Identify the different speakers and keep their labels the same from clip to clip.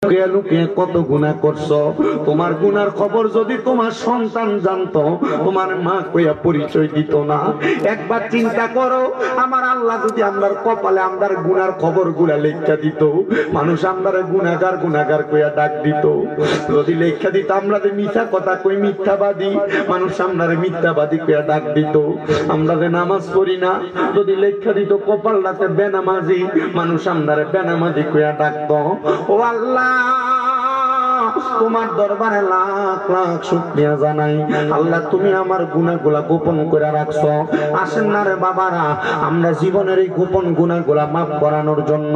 Speaker 1: লুকিয়ে লুকিয়ে কত গুনাহ করছো। তোমার গুনার খবর যদি তোমার সন্তান জানতো, তোমার মা কইয়া পরিচয় দিত না। একবার চিন্তা করো, আমার আল্লাহ যদি আমরার কপালে আমরার গুনার খবর গুলা লেখা দিত, মানুষ আমরারে গুনাহগার গুনাহগার কইয়া ডাক দিত। যদি লেখা দিত আমরা যে মিথ্যা কথা কই মিথ্যাবাদী, মানুষ আমরারে মিথ্যাবাদী কইয়া ডাক দিত। আমরা যে নামাজ পড়ি না, যদি লেখা দিত কপালটাতে বেনামাজি, মানুষ আমরারে বেনামাজি কইয়া ডাকতো। ও আল্লাহ, তোমার দরবারে লাখ লাখ শুকরিয়া জানাই। আল্লাহ, তুমি আমার গুনাহগুলা গোপন করে রাখছো। আসেন না রে বাবারা, আমরা জীবনের এই গোপন গুনাহগুলা মাফ করানোর জন্য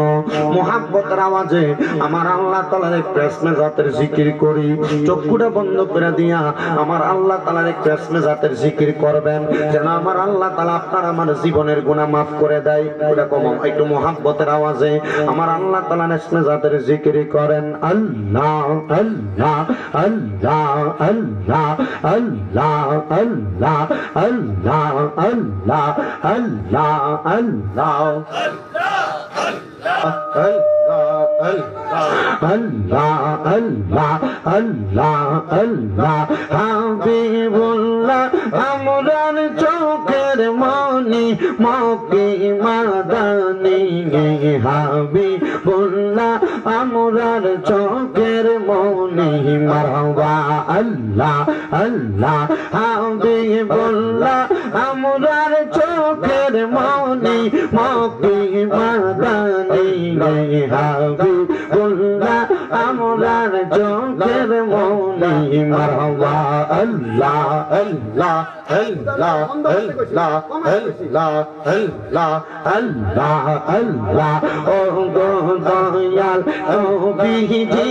Speaker 1: মুহাব্বতের আওয়াজে আমার আল্লাহ তাআলার একটু ইসমে জাতের জিকির করি। চক্ষুটা বন্ধ করে দিয়া আমার আল্লাহ তাআলার একটু ইসমে জাতের জিকির করবেন, যেন আমার আল্লাহ তাআলা আপনার আমার জীবনের গুনাহ মাফ করে দেয়। এরকম একটু মুহাব্বতের আওয়াজে আমার আল্লাহ তাআলার ইসমে জাতের জিকির করেন। আল্লাহ আল্লাহ আল্লাহ আল্লাহ আল্লাহ আল্লাহ আল্লাহ আল্লাহ আল্লাহ আল্লাহ আল্লাহ আল্লাহ আল্লাহ আল্লাহ হাবিবুল্লাহ আমরার চোখের মনি মক্কি মাদানি, হাবিবুল্লাহ আমরার চোখের মনি মারহাবা। আল্লাহ আল্লাহ হাবিবুল্লাহ আমরার চোখের মনি মক্কি মাদানি, হাবিবুল্লাহ আমরার চোখের মনি মারহাবা। আল্লাহ আল্লাহ আল্লাহ আল্লাহ আল্লাহ আল্লাহ আল্লাহ আল্লাহ। ও গো দয়াল নবীজি,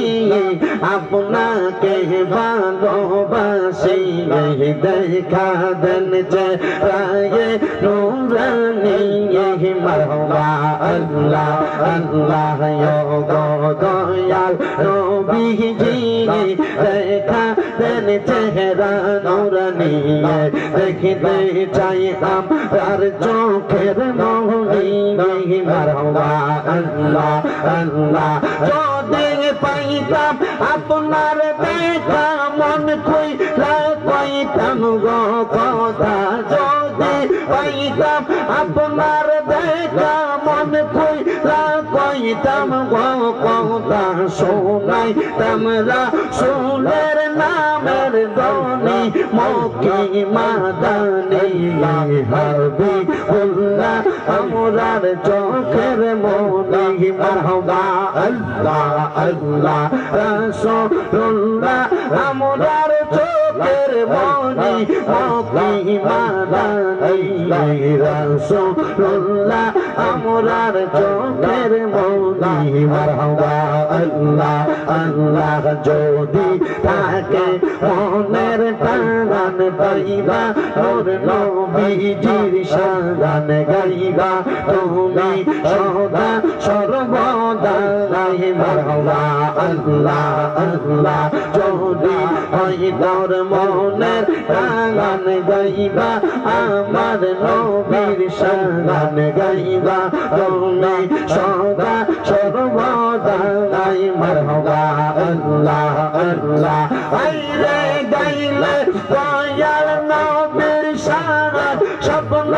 Speaker 1: আপনাকে ভালোবাসি, দেখা দেন যে রায়ে নূরানি মারহাবা। আল্লাহ আল্লাহ ও গো দয়াল নবীজি, দেখা দেন চেহারা নূরানি, দেখিতে চাই আমার চোখের মনি মারহাবা। আল্লাহ আল্লাহ যদি পাইতাম আপনার দেখা মন কইলা কইতাম গো কথা, যদি পাইতাম আপনার দেখা মন কইলা কইতাম গো কথা, শোনাই তামরা সোনের নামের ধ্বনি মক্কি মাদানি, হাবিবুল্লাহ আমরার চোখের মনি মারহাবা। আল্লাহ আল্লাহ রাসূলুল্লাহ আমরার চোখের মনি মক্কি মাদানি, রাসূলুল্লাহ আমরার চোখের মনি মারহাবা। আল্লাহ আল্লাহ যদি থাকে মনের টান পাইবা, নূর নবীজির শান গাইবা, তুমি সদা সর্বদা মারহাবা। আল্লাহ আল্লাহ যদি হয় তোর মনের টান গাইবা, আমার নবীর শান গাইবা, তুমি সদা সর্বদা মারহাবা। আল্লাহ আল্লাহ আইরে গাইলে দয়াল নবীর শান, স্বপ্ন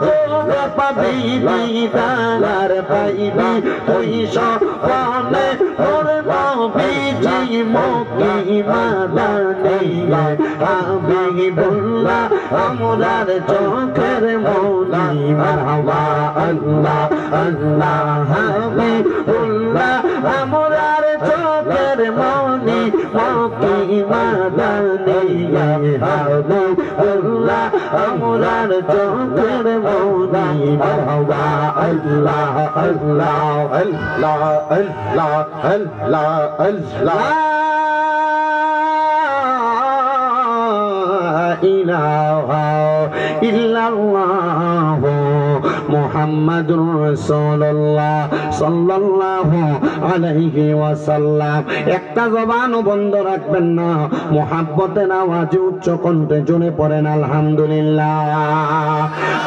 Speaker 1: তোরা পাবি দিদার পাইবি, ওই স্বপ্নে তোর নবীজি মক্কি মাদানি, হাবিবুল্লাহ আমরার চোখের মনি মারহাবা। আল্লাহ আল্লাহ হাবিবুল্লাহ আমরার চোখের মনি মক্কি মাদানি, হাবিবুল্লাহ আমরার চোখের মনি মারহাবা। আল্লাহ আল্লাহ আল্লাহ আল্লাহ আল্লাহ আল্লাহ ইলাহা ইল্লাল্লাহ মুহাম্মাদুর রাসূলুল্লাহ সাল্লাল্লাহু আলাইহি ওয়াসাল্লাম। একটা জবানও বন্ধ রাখবেন না, মুহাব্বতের আওয়াজে উচ্চ কণ্ঠে জোরে পড়েন আলহামদুলিল্লাহ।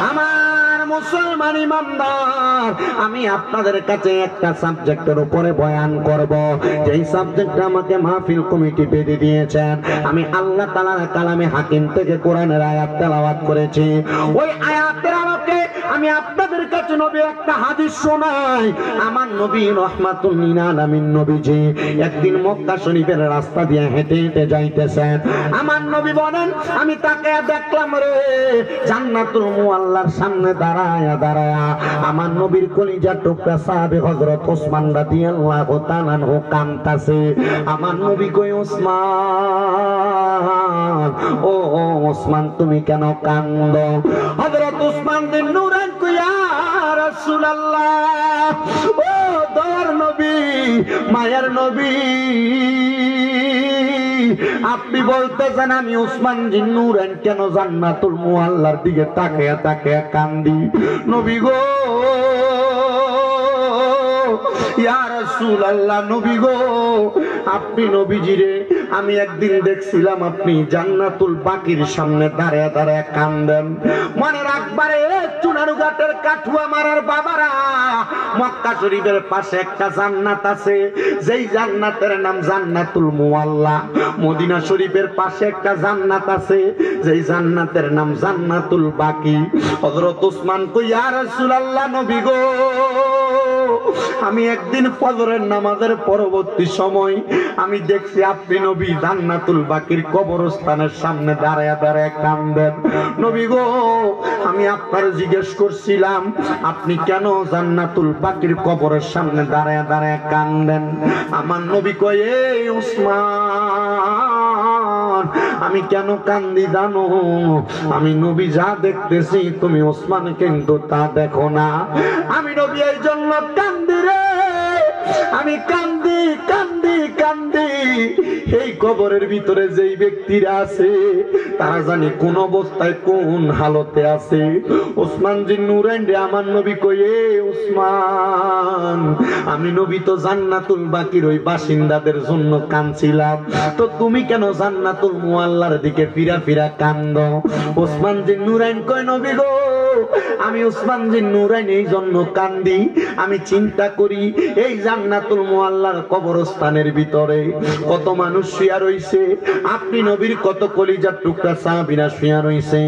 Speaker 1: আমার মুসলমান ইমানদার, আমি আপনাদের কাছে একটা সাবজেক্টের উপরে বয়ান করব, যেই সাবজেক্ট আমাকে মাহফিল কমিটি বেঁধে দিয়েছেন। আমি আল্লাহ তাআলার কালামে হাকিম থেকে কোরআনের আয়াত তেলাওয়াত করেছি। ওই আয়াতের আলোকে আমি আপনাদের কাছে নবী একটা হাদিস শোনাই। আমার নবী রাহমাতুল লিল আলামিন নবীজি একদিন মক্কা শরীফের রাস্তা দিয়ে হেঁটে হেঁটে যাইতেছেন। আমার নবী বলেন, আমি তাকে দেখলাম রে জান্নাতুল মুআল্লার সামনে দাঁড়ায়া দাঁড়ায়া আমার নবীর কলিজার টুকরা সাহাবী হযরত ওসমান রাদিয়াল্লাহু তাআলা আনহু কাঁদতাছে। আমার নবী কই, ওসমান, ও ওসমান তুমি কেন কাঁদো? হযরত ওসমান বিন নূরান কই, ইয়া রাসূলুল্লাহ, ও দয়ার নবী, মায়ের নবী, আপনি বলতেছেন আমি ওসমান বিন নূরান কেন জান্নাতুল মুআল্লার দিকে তাকিয়ে তাকিয়ে কান্দি? নবী গো, ইয়া রাসূলুল্লাহ, নবী গো, আপনি নবীজিরে আমি একদিন দেখছিলাম আপনি জান্নাতুল বাকির সামনে দাঁড়িয়ে দাঁড়িয়ে কান্দেন। মনে রাখবারে চুনারুঘাটের কাঠুয়া মারার বাবারা, মক্কা শরীফের পাশে একটা জান্নাত আছে, যেই জান্নাতের নাম জান্নাতুল মুআল্লা। মদিনা শরীফের পাশে একটা জান্নাত আছে, যেই জান্নাতের নাম জান্নাতুল বাকি। হযরত ওসমান কই, ইয়া রাসূলুল্লাহ, নবী গো, আমি একদিন ফজরের নামাজের পরবর্তী সময় আমি দেখছি আপনি নবী জান্নাতুল বাকির কবরস্থানের সামনে দাঁড়ায় দাঁড়ায় কান্দেন। নবী গো, আমি আপনার জিজ্ঞেস করছিলাম আপনি কেন জান্নাতুল বাকির কবরের সামনে দাঁড়ায় দাঁড়ায় কান্দেন? আমার নবী কয়, এই ওসমান, আমি কেন কান্দি জানো? আমি নবী যা দেখতেছি তুমি ওসমান কিন্তু তা দেখো না। আমি নবী এই জন্য কান্দি রে, আমি কান্দি কান্দি কান্দি এই কবরের ভিতরে যেই ব্যক্তিরা আছে তারা জানি কোন অবস্থায় কোন হালতে আছে। ওসমান বিন নূরাইন রে আমার নবী কয়ে, ওসমান, আমি নবী তো জান্নাতুল বাকির ওই বাসিন্দাদের জন্য কাঁদছিলাম, তো তুমি কেন জান্নাতুল মুআল্লার দিকে ফিরা ফিরা কান্দো? ওসমান বিন নূরাইন কয়, নবী গো, আমি ওসমান বিন নূরাইন এই জন্য কান্দি, আমি চিন্তা করি এই জান্নাতুল মুআল্লার কবরস্থানের ভিতরে কত মানুষ শুয়া রইছে, আপনি নবীর কত কলিজার টুকরা সাহাবীরা শুয়া রইছে,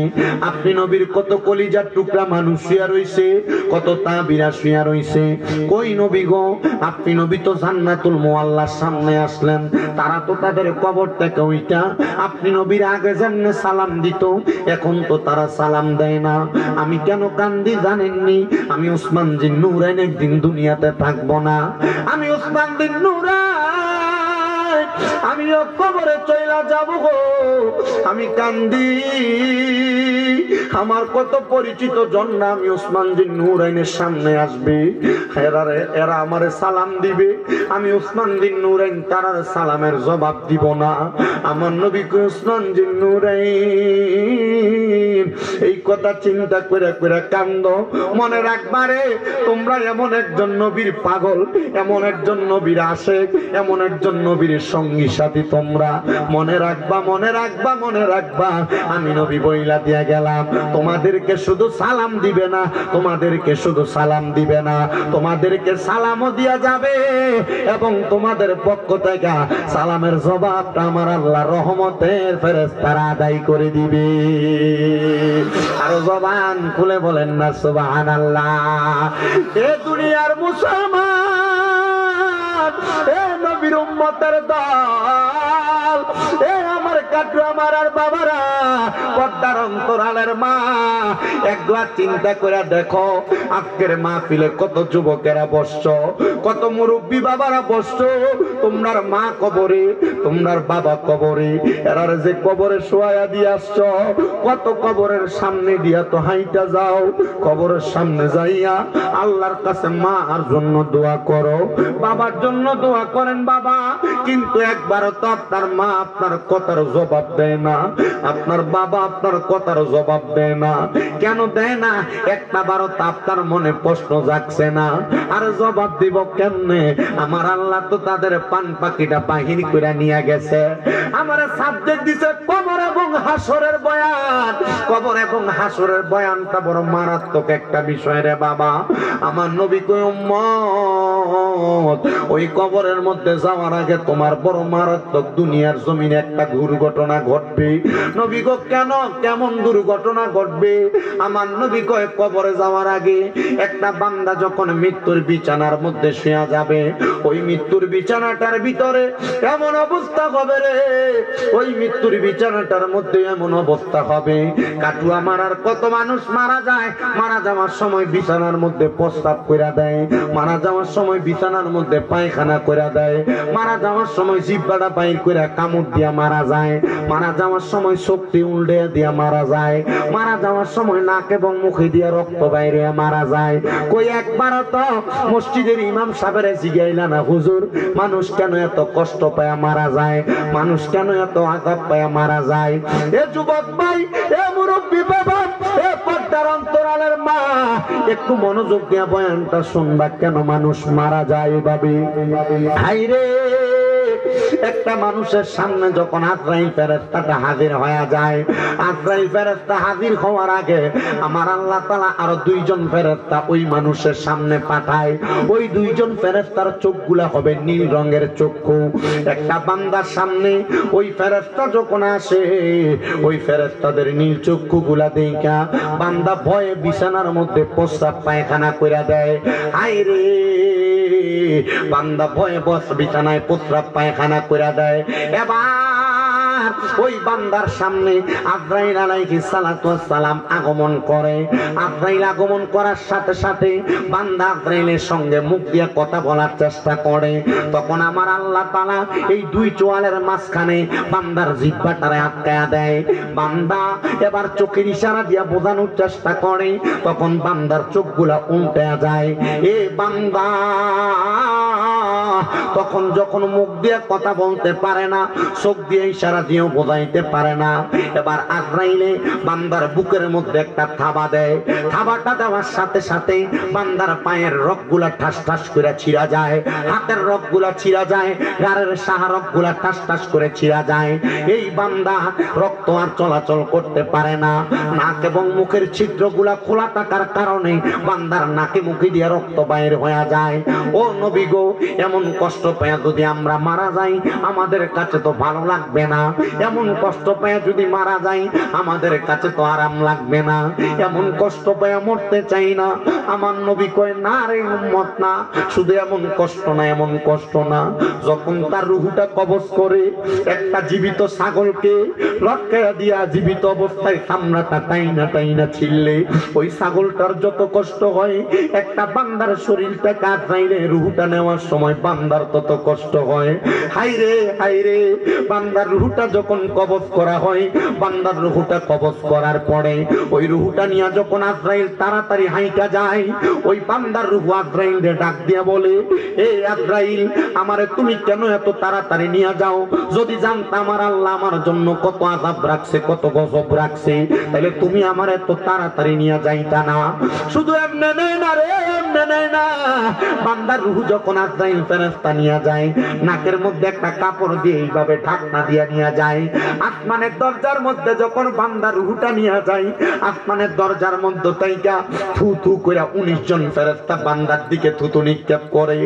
Speaker 1: আপনি নবীর কত কলিজার টুকরা মানুষ শুয়া রইছে, কত তাবিরা শুয়া রইছে। কই নবী গো, আপনি নবী তো জান্নাতুল মুআল্লার সামনে আসলেন, তারা তো তাদের কবর থেকে ওইটা আপনি নবীর আগে যেমনে সালাম দিত এখন তো তারা সালাম দেয় না। আমি কেন কান্দি জানেননি? আমি ওসমান বিন নূরাইন একদিন দুনিয়াতে থাকবো না, আমি ওসমান বিন নূরাইন আমিও কবরে চইলা যাব গো। আমি কান্দি, আমার কত পরিচিত জন না আমি ওসমান বিন নূরাইনের সামনে আসবে, এরা আমারে সালাম দিবে, আমি ওসমান বিন নূরাইন তার সালামের জবাব দিব না। আমার নবী ওসমান বিন নূরাইন এই কথা চিন্তা করে করে কান্দো। মনে রাখবারে তোমরা এমন একজন নবীর পাগল, এমন একজন নবীর আশেক, এমন একজন নবীর সঙ্গী সাথী তোমরা। মনে রাখবা, মনে রাখবা, মনে রাখবা, আমি নবী বইলা দিয়া গেলাম, তোমাদেরকে শুধু সালাম দিবে না, তোমাদেরকে শুধু সালাম দিবে না, তোমাদেরকে সালামও দিয়া যাবে এবং তোমাদের পক্ষ থেকে সালামের জবাবটা আমার আল্লাহ রহমতের ফেরেশতারা আদায় করে দিবে। আরো জবান খুলে বলেন না সুবহানাল্লাহ। এ দুনিয়ার মুসলমান, এ নবীর উম্মতের দল, এ আমার কাটু আমার আর বাবারা, পর্দার অন্তরালের মা, একবার চিন্তা করে দেখো আজকের মাহফিলে কত যুবকেরা বসছ, কত মুরব্বী বাবারা বসছ, তোমরার মা কবরে, তোমরার বাবা কবরে, এরার যে কবরে শোয়া দিয়ে আসছ, কত কবরের সামনে দিয়া তো হাইটা যাও, কবরের সামনে যাইয়া আল্লাহর কাছে মা আর জন্য দোয়া করো, বাবার জন্য দোয়া করেন বাবা, কিন্তু একবারও তো আপনার মা আপনার কথার জবাব দেয় না, আপনার বাবা আপনার কথার জবাব দেয় না। কেন দেয় না? একটা বারো তা আপনার মনে প্রশ্ন জাগছে না? আর জবাব দিব কেমনে? আমার আল্লাহ তো তাদের পান পাখিটা বাহির করে নিয়ে গেছে। আমার সাবজেক্ট দিছে কবর এবং হাসরের বয়ান। কবর এবং হাসরের বয়ানটা বড় মারাত্মক একটা বিষয় রে বাবা। আমার নবী কই উম্মত, ওই কবরের মধ্যে যাওয়ার আগে তোমার বড় মারাত্মক দুনিয়ার জমিনে একটা দুর্ঘটনা ঘটবে। নবী গো কেন, কেমন দুর্ঘটনা ঘটবে? আমার নবী কয় কবরে যাওয়ার আগে একটা বান্দা যখন মৃত্যুর বিছানার মধ্যে শুয়ে যাবে, ওই মৃত্যুর বিছানাটার ভিতরে এমন অবস্থা হবে রে, ওই মৃত্যুর বিছানাটার মধ্যে এমন অবস্থা হবে, কাটুয়া মারার কত মানুষ মারা যায়, মারা যাওয়ার সময় বিছানার মধ্যে প্রস্রাব কইরা দেয়, মারা যাওয়ার সময় বিছানার মধ্যে পায়খানা কইরা দেয়, মারা যাওয়ার সময় জিহ্বাটা বাইর কইরা কামড় দিয়া মারা যায়, মারা যাওয়ার সময় শক্তি উল্টে দিয়া মারা যায়, মারা যাওয়ার সময় নাক এবং মুখে দিয়া রক্ত বাইরে মারা যায়। কই একবার তো মসজিদের ইমাম সাহেবের জিগাইলা না, হুজুর মানুষ কেন এত কষ্ট পায় মারা যায়, মানুষ কেন এত আঘাত পায় মারা যায়? এ যুবক ভাই, এ মুরব্বী বাবা, এ পর্দার অন্তরালের মা, একটু মনোযোগ দিয়া বয়ানটা শুনবা। কেন মানুষ মারা যায় এভাবে? হায়রে, একটা মানুষের সামনে যখন আজরাইল ফেরেশতাটা হাজির হয়ে যায়, আজরাইল ফেরেশতা হাজির হওয়ার আগে আমার আল্লাহ তাআলা আরো দুইজন ফেরেশতা ওই মানুষের সামনে পাঠায়। ওই দুইজন ফেরেশতার চোখগুলা হবে নীল রঙের চক্ষু। একটা বান্দার সামনে ওই ফেরেশতা যখন আসে, ওই ফেরেশতাদের নীল চক্ষুগুলা দেখা বান্দা ভয়ে বিছানার মধ্যে প্রস্রাব পায়খানা কইরা দেয়। হায়রে, বান্দা ভয়ে বস বিছানায় প্রস্রাব পায়খানা কইরা দেয়। এবার ওই বান্দার সামনে আজরাইল আলাইহিস সালাতু ওয়াস সালাম আগমন করে। আজরাইল আগমন করার সাথে সাথে বান্দা আজরাইলের সঙ্গে মুখ দিয়ে কথা বলার চেষ্টা করে। তখন আমার আল্লাহ তাআলা এই দুই চোয়ালের মাঝখানে বান্দার জিহ্বাটারে আটকায়া দেয়। বান্দা এবার চোখের ইশারা দিয়া বোঝানোর চেষ্টা করে, তখন বান্দার চোখগুলা উল্টে যায়। এ বান্দা তখন যখন মুখ দিয়ে কথা বলতে পারে না, চোখ দিয়ে ইশারা দিয়েও বোঝাইতে পারে না। এবার আজরাইলে বান্দার বুকের মধ্যে একটা থাবা দেয়। থাবাটা দেওয়ার সাথে সাথে বান্দার পায়ের রগগুলা ঠাস ঠাস করে ছিঁড়া যায়, হাতের রগগুলা ছিঁড়া যায়, গাড়ের সাহা রগগুলা ঠাস ঠাস করে ছিঁড়া যায়। এই বান্দা রক্ত আর চলাচল করতে পারে না। নাক এবং মুখের ছিদ্রগুলা খোলা থাকার কারণে বান্দার নাকে মুখে দিয়ে রক্ত বাইর হয়ে যায়। ও নবী গো, এমন কষ্ট পেয়ে যদি আমরা মারা যাই আমাদের কাছে তো ভালো লাগবে না। এমন কষ্ট পেয়ে যদি মারা যাই আমাদের কাছে তো আরাম লাগবে না। এমন কষ্ট পেয়ে মরতে চাই না। আমার নবী কয় না রে উম্মত, না, শুধু এমন কষ্ট না, এমন কষ্ট না। যখন তার রুহটা কবজ করে একটা জীবিত ছাগলকে লটকায়া দিয়া জীবিত অবস্থায় সামনাটা টাইনা টাইনা ছিললে ওই ছাগলটার যত কষ্ট হয়, একটা বান্দার শরীরটা কাটাইলে রুহটা নেওয়ার সময় বান্দার তত কষ্ট হয়। হায়রে হায়রে, বান্দার রুহটা যখন কবজ করা হয়, বান্দার রুহটা কবজ করার পরে ওই রুহটা নিয়ে যখন আজরাইল তাড়াতাড়ি হাইটা যায়, ওই বান্দার রুহ আজরাইলকে ডাক দিয়া বলে, এ আজরাইল, আমারে তুমি কেন এত তাড়াতাড়ি নিয়ে যাও? যদি জানতাম আমার আল্লাহ আমার জন্য কত আযাব রাখছে, কত গজব রাখছে, তাহলে তুমি আমার এত তাড়াতাড়ি নিয়ে যাইতা না। শুধু এমনে নেই না রে, এমনে নেই না। বান্দার রুহ যখন আজরাইল ফেরেশতা নিয়ে যায়, নাকের মধ্যে একটা কাপড় দিয়ে এইভাবে ঢাকনা দিয়ে নিয়ে যায়। আসমানের দরজার মধ্যে যখন বান্দার রুহটা নিয়ে যায়, আসমানের দরজার মধ্যে তাইকা থু থু করে 19 জন ফেরেশতা বান্দার দিকে থুতু নিক্ষেপ করে।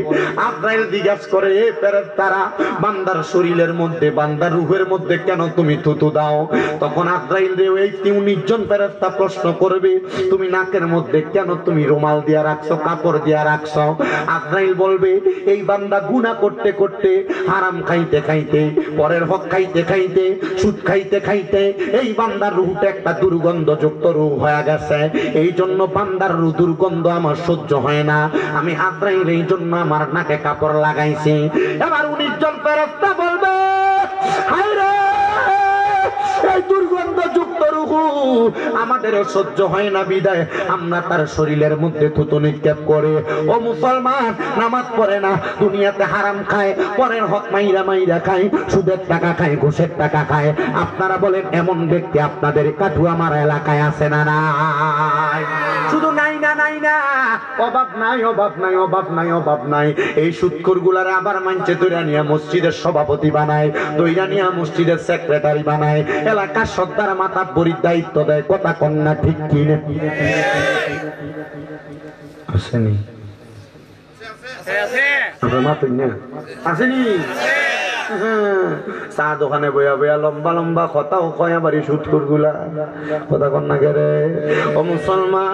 Speaker 1: আজরাইল জিজ্ঞাসা করে, এ ফেরেশতারা, বান্দার শরীরের মধ্যে, বান্দার রুহের মধ্যে কেন তুমি থুতু দাও? তখন আজরাইল রে এই 19 জন ফেরেশতা প্রশ্ন করবে, তুমি নাকের মধ্যে কেন তুমি রুমাল দিয়া রাখছো, কাপড় দিয়া রাখছো? আজরাইল বলবে, এই বান্দা গুনাহ করতে করতে, হারাম খাইতে খাইতে, পরের হক খাইতে খাইতে, সুদ খাইতে খাইতে এই বান্দার রুহটা একটা দুর্গন্ধযুক্ত রূহ হয়ে গেছে। এই জন্য বান্দার রূহ দুর্গন্ধ আমার সহ্য হয় না। আমি আজরাইল এই জন্য আমার নাকে কাপড় লাগাইছি। এবার 19 জন ফেরেশতা বলবে, হায়রে, এই দুর্গন্ধ যুক্ত রুহু আমাদের সহ্য হয় না বিদায় আমরা তার শরীরের মধ্যে থুতু নিক্ষেপ করে। ও মুসলমান, নামাজ পড়ে না, দুনিয়াতে হারাম খায়, পরের হক মাইরা মাইরা খায়, সুদের টাকা খায়, ঘুষের টাকা খায়। আপনারা বলেন এমন ব্যক্তি আপনাদের কাঠুয়া মারা এলাকায় আছে না নাই? শুধু নাই না, নাই না, অভাব নাই, অভাব নাই, অভাব নাই, অভাব নাই। এই সুদখোর গুলারে আবার মানছে দইরা নিয়া মসজিদের সভাপতি বানায়, দইরা নিয়া মসজিদের সেক্রেটারি বানায়, এলাকার সর্দার মাথা বড়ির দায়িত্ব দেয়। কথা কন্যা ঠিক কি না? আসেনি আসেনি চা দোকানে বইয়া বইয়া লম্বা লম্বা কথাও কয় আবার এই সুদখোর গুলা। কথা কন্যা রে ও মুসলমান,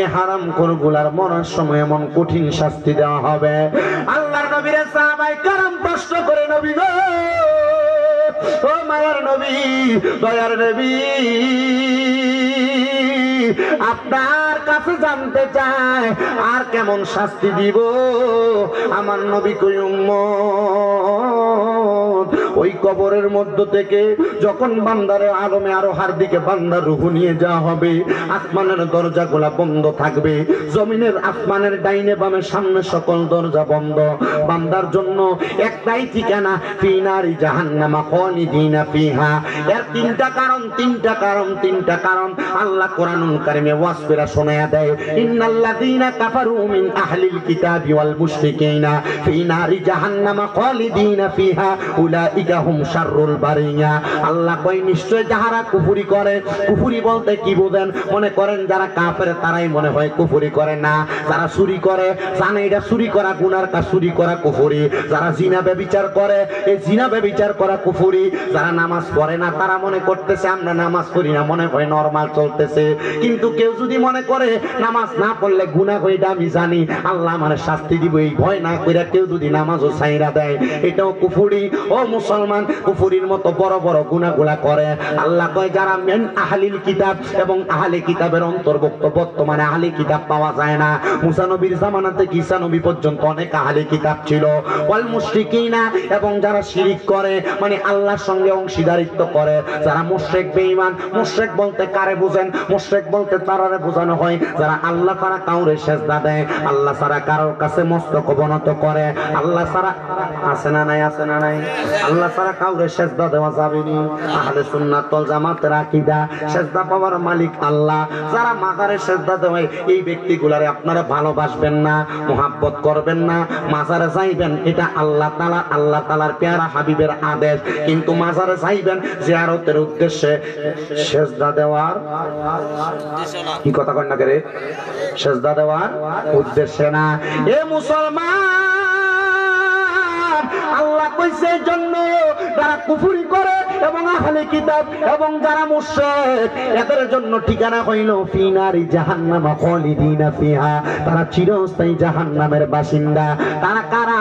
Speaker 1: এ হারাম খোর গুলার মরার সময় এমন কঠিন শাস্তি দেওয়া হবে। আল্লাহর নবীর সাহাবায়ে কেরাম প্রশ্ন করে, নবী গো, ও মায়ার নবী, দয়ার নবী, আপনার কাছে জানতে চায় আর কেমন শাস্তি দিব? আমার নবী কই, উম্মত, ওই কবরের মধ্য থেকে যখন বান্দারে আলমে আরো হার দিকে বান্দার রূহ নিয়ে যাওয়া হবে, আসমানের দরজাগুলা বন্ধ থাকবে, জমিনের আসমানের ডাইনে বামে সামনে সকল দরজা বন্ধ। বান্দার জন্য একটাই ঠিকানা, ফি নারি জাহান্নামা খালিদিনা ফিহা। এর তিনটা কারণ, তিনটা কারণ, তিনটা কারণ আল্লাহ কোরআনুল কারীমে ওয়াজ করে শোনায়া দেয়। ইন্নাল্লাযীনা কাফারু মিন আহলিল কিতাবি ওয়াল মুশরিকিনা ফি নারি জাহান্নামা খালিদিনা ফিহা উলাইকা হুম শাররুল বারিয়া। আল্লাহ কয়, নিশ্চয় যারা কুফরি করে, কুফরি বলতে কি বোঝেন? মনে করেন যারা কাফের তারাই মনে হয় কুফরি করে না। যারা চুরি করে জানে এটা চুরি করা গুনার কাজ, চুরি করা কুফরি। যারা জিনা ব্যভিচার করে, এই জিনা ব্যভিচার করা কুফরি। যারা নামাজ পড়ে না তারা মনে করতেছে আমরা নামাজ পড়ি না, মনে হয় নরমাল চলতেছে। কিন্তু কেউ যদি মনে করে নামাজ না পড়লে গুনাহ হয়, এটা আমি জানি, আল্লাহ আমার শাস্তি দিব, এই ভয় না কইরা কেউ যদি নামাজও ছাইরা দেয়, এটাও কুফরি। ও মুসলমান, কুফরির মতো বড় বড় গুনাহগুলা করে। আল্লাহ কয় যারা মিন আহলিল কিতাব, এবং আহলে কিতাবের অন্তর্ভুক্ত, বর্তমানে আহলে কিতাব পাওয়া যায় না। মুসা নবীর জামানা থেকে ঈসা নবী পর্যন্ত অনেক আহলে কিতাব ছিল। ওয়াল মুশরিকিনা, এবং যারা শিরিক করে, মানে আল্লাহর সঙ্গে অংশীদারিত্ব করে, যারা মুশরিক বেঈমান। মুশরিক বলতে কারে বুঝেন? মুশরিক বলতে তারারে বোঝানো হয় যারা আল্লাহ ছাড়া কাউরে সেজদা দেয়, আল্লাহ ছাড়া কারোর কাছে মস্তক অবনত করে। আল্লাহ ছাড়া আছে না নাই? আছে না নাই? আল্লাহ ছাড়া কাউরে সেজদা দেওয়া যাবে না। আহলে সুন্নাত ওয়াল জামাতের আকীদা, সেজদা পাওয়ার মালিক আল্লাহ। যারা মাজারে সেজদা দেয়, এই ব্যক্তিগুলারে আপনারা ভালোবাসবেন না, মুহাব্বত করবেন না, মাজারে যাইবেন, এটা আল্লাহ তাআলা, আল্লাহ তাআলার পেয়ারা হাবিবের আদেশ। কিন্তু মাজারে যাইবেন জিয়ারতের উদ্দেশ্যে, সেজদা দেওয়ার কি কথা কয় না করে, সেজদা দেওয়ার উদ্দেশ্যে না। এ মুসলমান, আল্লাহ কইছে জন্য যারা কুফরি করে এবং আহলে কিতাব এবং যারা মুশরিক, এদের জন্য ঠিকানা হইল ফি নারি জাহান্নামা খালিদিনা ফিহা। তারা চিরস্থায়ী জাহান্নামের বাসিন্দা। তারা কারা?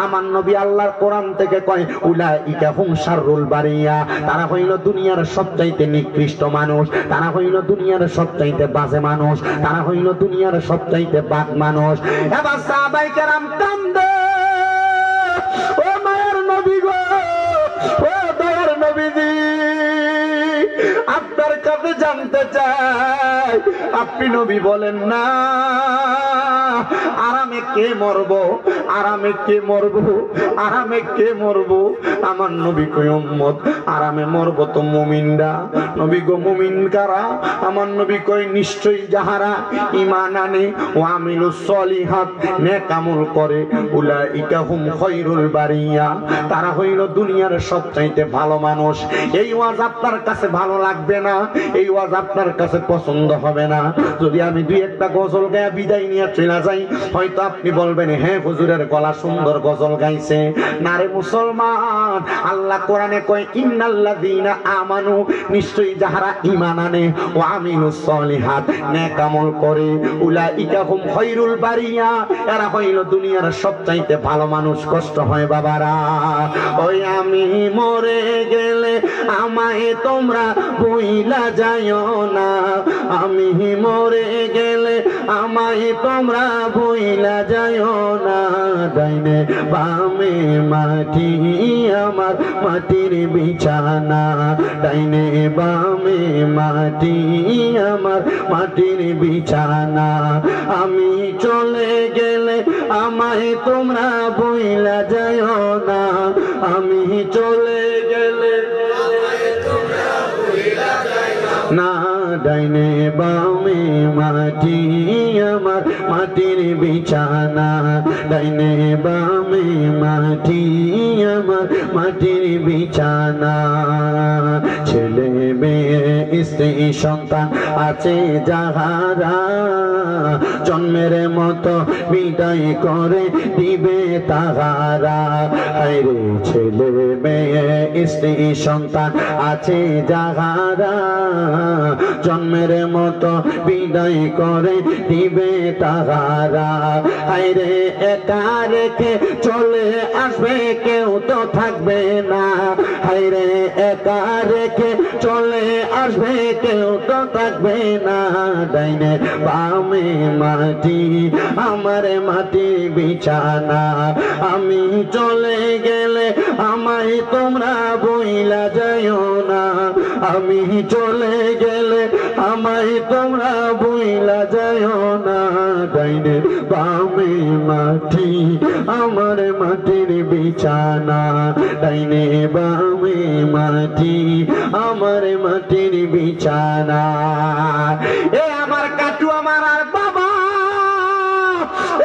Speaker 1: আমার নবী আল্লাহর কোরআন থেকে কয় উলাইকা হুম শাররুল বারিয়া। তারা হইল দুনিয়ার সবচাইতে নিকৃষ্ট মানুষ, তারা হইল দুনিয়ার সবচাইতে বাজে মানুষ, তারা হইল দুনিয়ার সবচাইতে বাদ মানুষ। এবার সাহাবায়ে কেরাম কান্দে, ও মায়ের নবী গো, ও দয়ার নবীজি, আপনার কাছে জানতে চাই, আপনি নবী বলেন না আরামে কে মরবো, আরামে কে মরবো, আরামে কে মরবো? আমার নবী কই, উম্মত, আরামে মরবো তো মুমিনরা। নবী গো, মুমিন কারা? আমার নবী কই, নিশ্চয়ই যাহারা ঈমান আনে ও আমিলুস সলিহাত, নেক আমল করে, উলাইকা হুম খায়রুল বারিয়া। তারা হইল দুনিয়ার সবচাইতে ভালো মানুষ। এই ওয়াজ আপনার কাছে ভালো লাগবে না, এই ওয়াজ আপনার কাছে পছন্দ হবে না। যদি আমি দুই একটা গজল গায়ে বিদায় নিয়ে চলে যাই, হয়তো আপনি বলবেন হ্যাঁ হুজুরের গলা সুন্দর, গজল গাইছে। না রে মুসলমান, আল্লাহ কোরআনে কয় ইন্নাল্লাযীনা আমানু, নিশ্চয়ই যাহারা ঈমান আনে, ও আমিলুস সলিহাত, নেক আমল করে, উলাইকা হুম খায়রুল বারিয়া, এরা হইল দুনিয়ার সবচাইতে ভালো মানুষ। কষ্ট হয় বাবারা, ওই আমি মরে গেলে আমায় তোমরা ভুইলা যাইও না, আমি মরে গেলে আমায় তোমরা ভুইলা যাইও না। ডাইনে বামে মাটি আমার মাটির বিছানা, ডাইনে বামে মাটি আমার মাটির বিছানা। আমি চলে গেলে আমায় তোমরা ভুইলা যাইও না, আমি চলে গেলে না। ডাইনে বামে মাটি আমার মাটির বিছানা, ডাইনে বামে মাটি আমার মাটির বিছানা। ছেলে মেয়ে স্ত্রী সন্তান আছে যাহারা, জন্মের মতো বিদায় করে দিবে তাহারা। আরে ছেলে মেয়ে স্ত্রী সন্তান আছে যাহারা, জন্মের মতো বিদায় করে দিবে তাহারা। আরে একা রেখে চলে আসবে কেউ তো থাকবে না, আরে একা রেখে চলে আসবে কেউ তো থাকবে না। ডাইনে বামে মাটি আমার মাটির বিছানা, আমি চলে গেলে আমায় তোমরা ভুইলা যাইও না, আমি চলে গেলে আমায় তোমরা ভুইলা যাইও না। ডাইনে বামে মাটি আমার মাটির বিছানা, ডাইনে বামে মাটি আমার মাটির বিছানা। এ আমার কাটু আমার আর বাবা,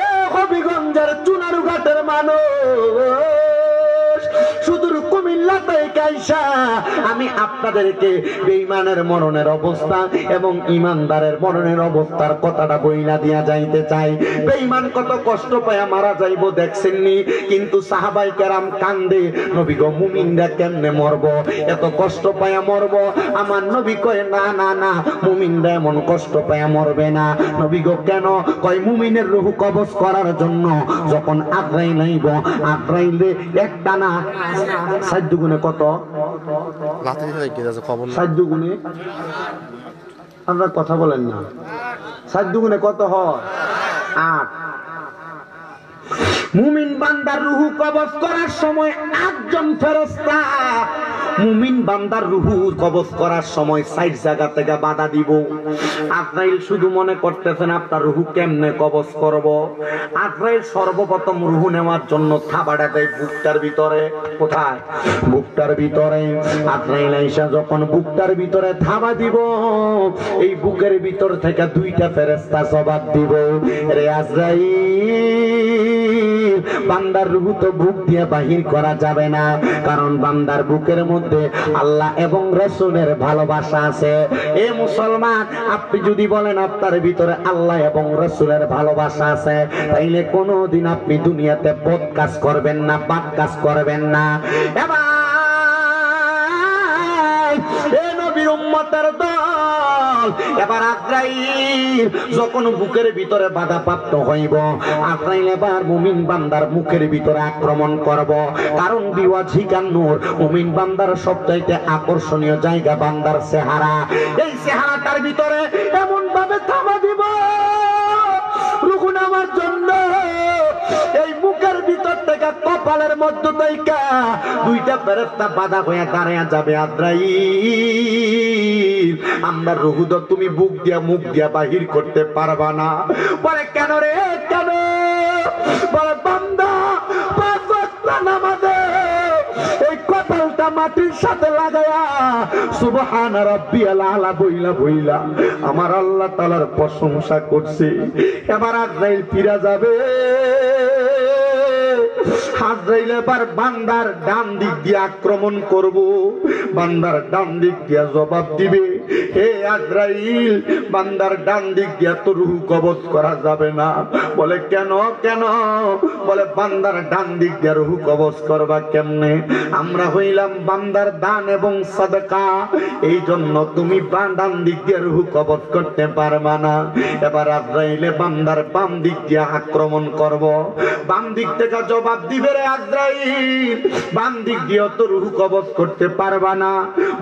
Speaker 1: এ হবিগঞ্জের চুনারু ঘাটের মানুষ, সুদূর কুমিল্লা থেকে আইসা আমি আপনাদেরকে বেঈমানের মরণের অবস্থা এবং ইমানদারের মরণের অবস্থার কথাটা বইলা দিয়া যাইতে চাই। বেঈমান কত কষ্ট পায়া মারা যাইব দেখছেননি, কিন্তু সাহাবাই কেরাম কান্দে, নবী গো মুমিনরা কেমনে মরব, এত কষ্ট পায়া মরব। আমার নবী কয় না না না, মুমিনরা এমন কষ্ট পায়া মরবে না। নবী গো কেন? কয় মুমিনের রূহ কবজ করার জন্য যখন আজরাইল আইব, আজরাইলে একটা না 7 গুণে কত, 7 গুণে, আপনারা কথা বলেন না, 7 গুণে কত হয়? 8। মুমিন বান্দার রূহ কবজ করার সময় 8 জন ফেরেশতা মুমিন বান্দার রূহ কবজ করার সময় 4 জায়গা থেকে বাধা দিব। আজরাইল শুধু মনে করতেছেন আপনার রূহ কেমনে কবজ করব। আজরাইল সর্বপ্রথম রূহ নেওয়ার জন্য থাবাটা দেয় বুকটার ভিতরে। কোথায়? বুকটার ভিতরে। আজরাইল আইসা যখন বুকটার ভিতরে থাবা দিব, এই বুকের ভিতর থেকে 2টা ফেরেশতা জবাব দিব, রে আজরাইল, বান্দার রূহ তো বুক দিয়ে বাহির করা যাবে না, কারণ বান্দার বুকের মধ্যে আল্লাহ এবং রাসূলের ভালোবাসা আছে। এ মুসলমান, আপনি যদি বলেন আপনার ভিতরে আল্লাহ এবং রাসূলের ভালোবাসা আছে, তাইলে কোনোদিন আপনি দুনিয়াতে বদ কাজ করবেন না, বাদ কাজ করবেন না। এবার এ নবীর উম্মতের দল, এবার আজরাইল যখন বুকের ভিতরে বাধাপ্রাপ্ত হইব, আজরাইল এবার মুমিন বান্দার মুখের ভিতরে আক্রমণ করব। কারণ বিওয়াজিকান নূর, মুমিন বান্দার সবচাইতে আকর্ষণীয় জায়গা বান্দার চেহারা। এই চেহারাটার ভিতরে এমন ভাবে থামা দিব রুকু নামার জন্য, এই মুখের ভিতর থেকে কপালের মধ্য থেকে 2টা ফেরেশতা বাধা হয়ে দাঁড়িয়ে যাবে। আজরাইল, আমরা রূহ তো তুমি বুক দিয়া মুখ দিয়া বাহির করতে পারবা না। বলে কেন রে, কেন? বলে বান্দা 5 ওয়াক্ত নামাজে এই কপালটা মাটির সাথে লাগায়া সুবহান রাব্বিয়াল আলা বইলা বইলা আমার আল্লাহ তাআলার প্রশংসা করছে। এবার আজরাইল ফিরে যাবে। আজরাইল এবার বান্দার ডান দিক দিয়ে আক্রমণ করব, বান্দার ডান দিক দিয়ে জবাব দিবে। হে আজরাইল, বান্দার ডান দিক দিয়ে তো রূহ কবজ করা যাবে না। বলে কেন কেন? বলে বান্দার ডান দিক দিয়ে রূহ কবজ করবা কেমনে? আমরা হইলাম বান্দার দান এবং সাদকা, এই জন্য তুমি ডান দিক দিয়ে রূহ কবজ করতে পারবা না। এবার আজরাইলে বান্দার বাম দিক দিয়ে আক্রমণ করব, বাম দিক থেকে জবাব দিবে, রে আজরাইল বাম দিক দিয়ে তো রূহ কবজ করতে পারবা না।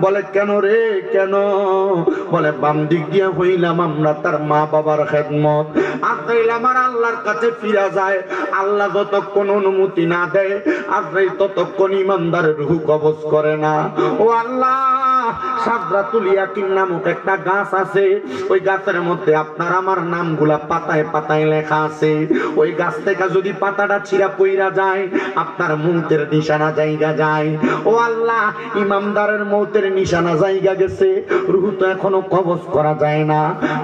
Speaker 1: বলে কেন রে কেন? বলে বাম দিক দিয়ে হইলাম আমরা তার মা বাবার খেদমত। আজরাইল আমার আল্লাহর কাছে ফিরে যায়, আল্লাহ যতক্ষণ অনুমতি না দেয় আজরাইল ততক্ষণ ইমানদারের রূহ কবজ করে না। ও আল্লাহ, সাদরাতুল ইয়াকিন নামক একটা গাছ আছে, ওই গাছের মধ্যে আপনার আমার নামগুলা পাতায় পাতায় লেখা আছে। ওই গাছ থেকে যদি পাতাটা ছিঁড়া পইরা যায় আপনার মৌতের নিশানা জায়গা যায়। ও আল্লাহ, ইমামদারের মৌতের নিশানা জায়গা গেছে, রূহ তো এখনো কবজ করা যায় না।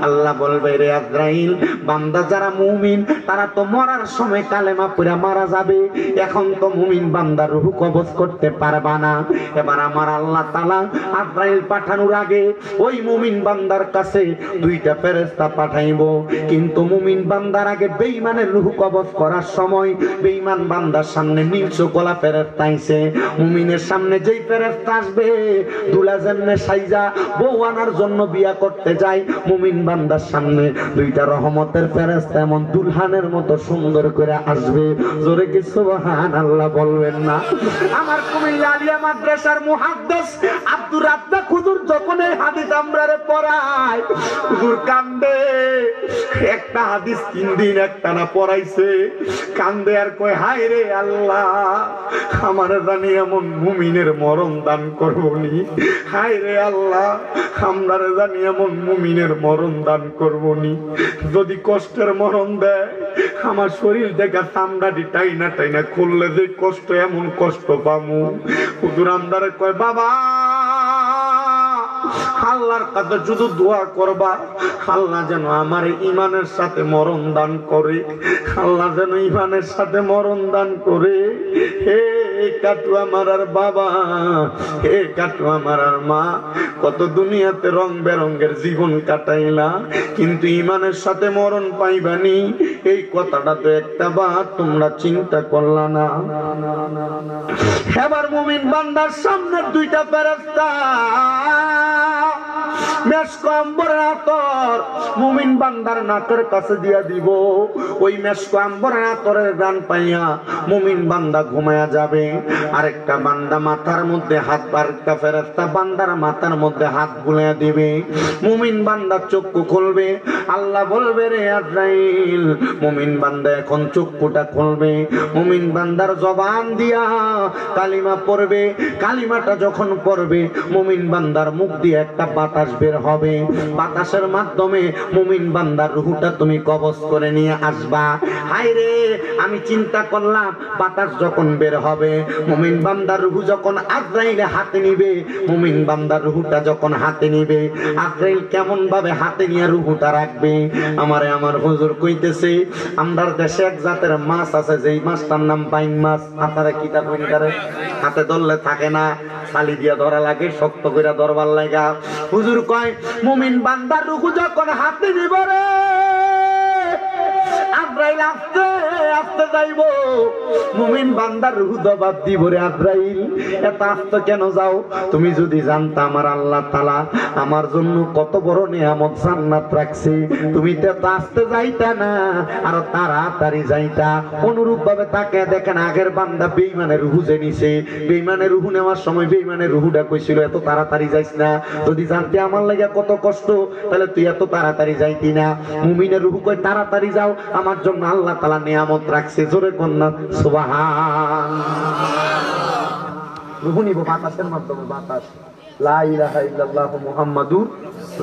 Speaker 1: আল্লাহ বলবে, রে আজরাইল, বান্দা যারা মুমিন তারা তো মরার সময় কালেমা পড়ে মারা যাবে, এখন তো মুমিন বান্দার রূহ কবজ করতে পারবা না। এবার আমার আল্লাহ তাআলা আজরাইল পাঠানোর আগে ওই মুমিন বান্দার কাছে দুইটা ফেরেশতা পাঠাইবো, কিন্তু মুমিন বান্দার আগে বেঈমানের রূহ কবজ করার সময় বেঈমান বান্দার সামনে নীলচ কলা ফেরেশতা আইছে। মুমিনের সামনে যেই ফেরেশতা আসবে দুলা জেনে সাইজা বউ আনার জন্য বিয়া করতে যায়, মুমিন বান্দার সামনে দুইটা রহমতের ফেরেশতা এমন দুলহানের মতো সুন্দর করে আসবে। জোরে কি সুবহানাল্লাহ বলবেন না? আমার কুমিল্লা আলিয়া মাদ্রাসার মুহাদ্দিস আব্দুর রাজ্জাক হুজুর যখন এই হাদিস আমরারে পড়ায়, হুজুর কান্দে। একটা হাদিস 3 দিন একটানা পড়াইছে, কান্দে আর কয়, হায় রে আল্লাহ, আমার জানি এমন মুমিনের মরণ দান করবনি। হায় রে আল্লাহ, আমরা জানি এমন মুমিনের মরণ দান করবনি। যদি কষ্টের মরণ দেয় আমার শরীর দেখা চামড়াটি টাইনা টাইনা খুললে যে কষ্ট, এমন কষ্ট পামু। হুজুর আমদারে কয়, বাবা আল্লাহর কাছে শুধু দোয়া করবা, আল্লাহ যেন আমার ইমানের সাথে মরণ দান করে, আল্লাহ যেন ইমানের সাথে মরণ দান করে। হে কাটু আমার আর বাবা, হে কাটু আমার আর মা, কত দুনিয়াতে রং বেরঙ্গের জীবন কাটাইলা, কিন্তু ইমানের সাথে মরণ পাইবানি, এই কথাটা তো একটা বার তোমরা চিন্তা করলা না। এবার মুমিন বান্দার সামনে দুইটা ফেরেশতা মেশক আম্বরের আতর মুমিন বান্দার নাকের কাছে দিয়া দিব। ওই মেশক আম্বরের আতরের গান পাইয়া মুমিন বান্দা ঘুমায়া যাবে। আরেকটা বান্দা মাথার মধ্যে হাত, আরেকটা ফেরেশতা বান্দার মাথার মধ্যে হাত বুলাইয়া দিবে। মুমিন বান্দা চক্ষু খুলবে, আল্লাহ বলবে, রে আজরাইল, মুমিন বান্দা এখন চক্ষুটা খুলবে। মুমিন বান্দার জবান দিয়া কালিমা পড়বে, কালিমাটা যখন পড়বে মুমিন বান্দার মুখ দিয়ে একটা বাতাস বের হবে, বাতাসের মাধ্যমে মুমিন বান্দার রূহটা তুমি কবজ করে নিয়ে আসবা। হায় রে, আমি চিন্তা করলাম বাতাস যখন বের হবে, মুমিন বান্দার রূহ যখন আজরাইল হাতে নিবে, মুমিন বান্দার রূহটা যখন হাতে নিবে, আজরাইল কেমন ভাবে হাতে নিয়ে রূহটা রাখবে। আমারে আমার হুজুর কইতেছে, আমরার দেশে এক জাতের মাছ আছে, যেই মাছটার নাম বাইন মাছ। আপনারা কি তা কইনি, তারে হাতে ধরলে থাকে না, খালি দিয়া ধরা লাগে, শক্ত করে ধরবার লাগা। হুজুর কয়, মুমিন বান্দার রূহ যখন হাতে নিব রে আজরাইল আস্তে আস্তে যাইব, মুমিন বান্দার রূহ জবাব দিব, রে আজরাইল এত আস্তে কেন যাও? তুমি যদি জানতা আমার আল্লাহ তাআলা আমার জন্য কত বড় নিয়ামত জান্নাত রাখছে, তুমি তো এত আস্তে যাইতা না, আর তাড়াতাড়ি যাইতা। অনুরূপ ভাবে তাকে দেখেন, আগের বান্দা বেঈমানের রূহ যে নিছে, বেঈমানের রূহ নেওয়ার সময় বেঈমানের রূহটা কইছিল এত তাড়াতাড়ি যাইস না, যদি জানতে আমার লাগে কত কষ্ট তাহলে তুই এত তাড়াতাড়ি যাইতি না। মুমিনের রূহ কয়, তাড়াতাড়ি যাও, আমার জন্য আল্লাহ তাআলা নিয়ামত রাখছে। জোরে কন্যা সুবহানাল্লাহ। রূহ নিব বাতাসের মাধ্যমে, বাতাস, লা ইলাহা ইল্লাল্লাহু মুহাম্মাদুর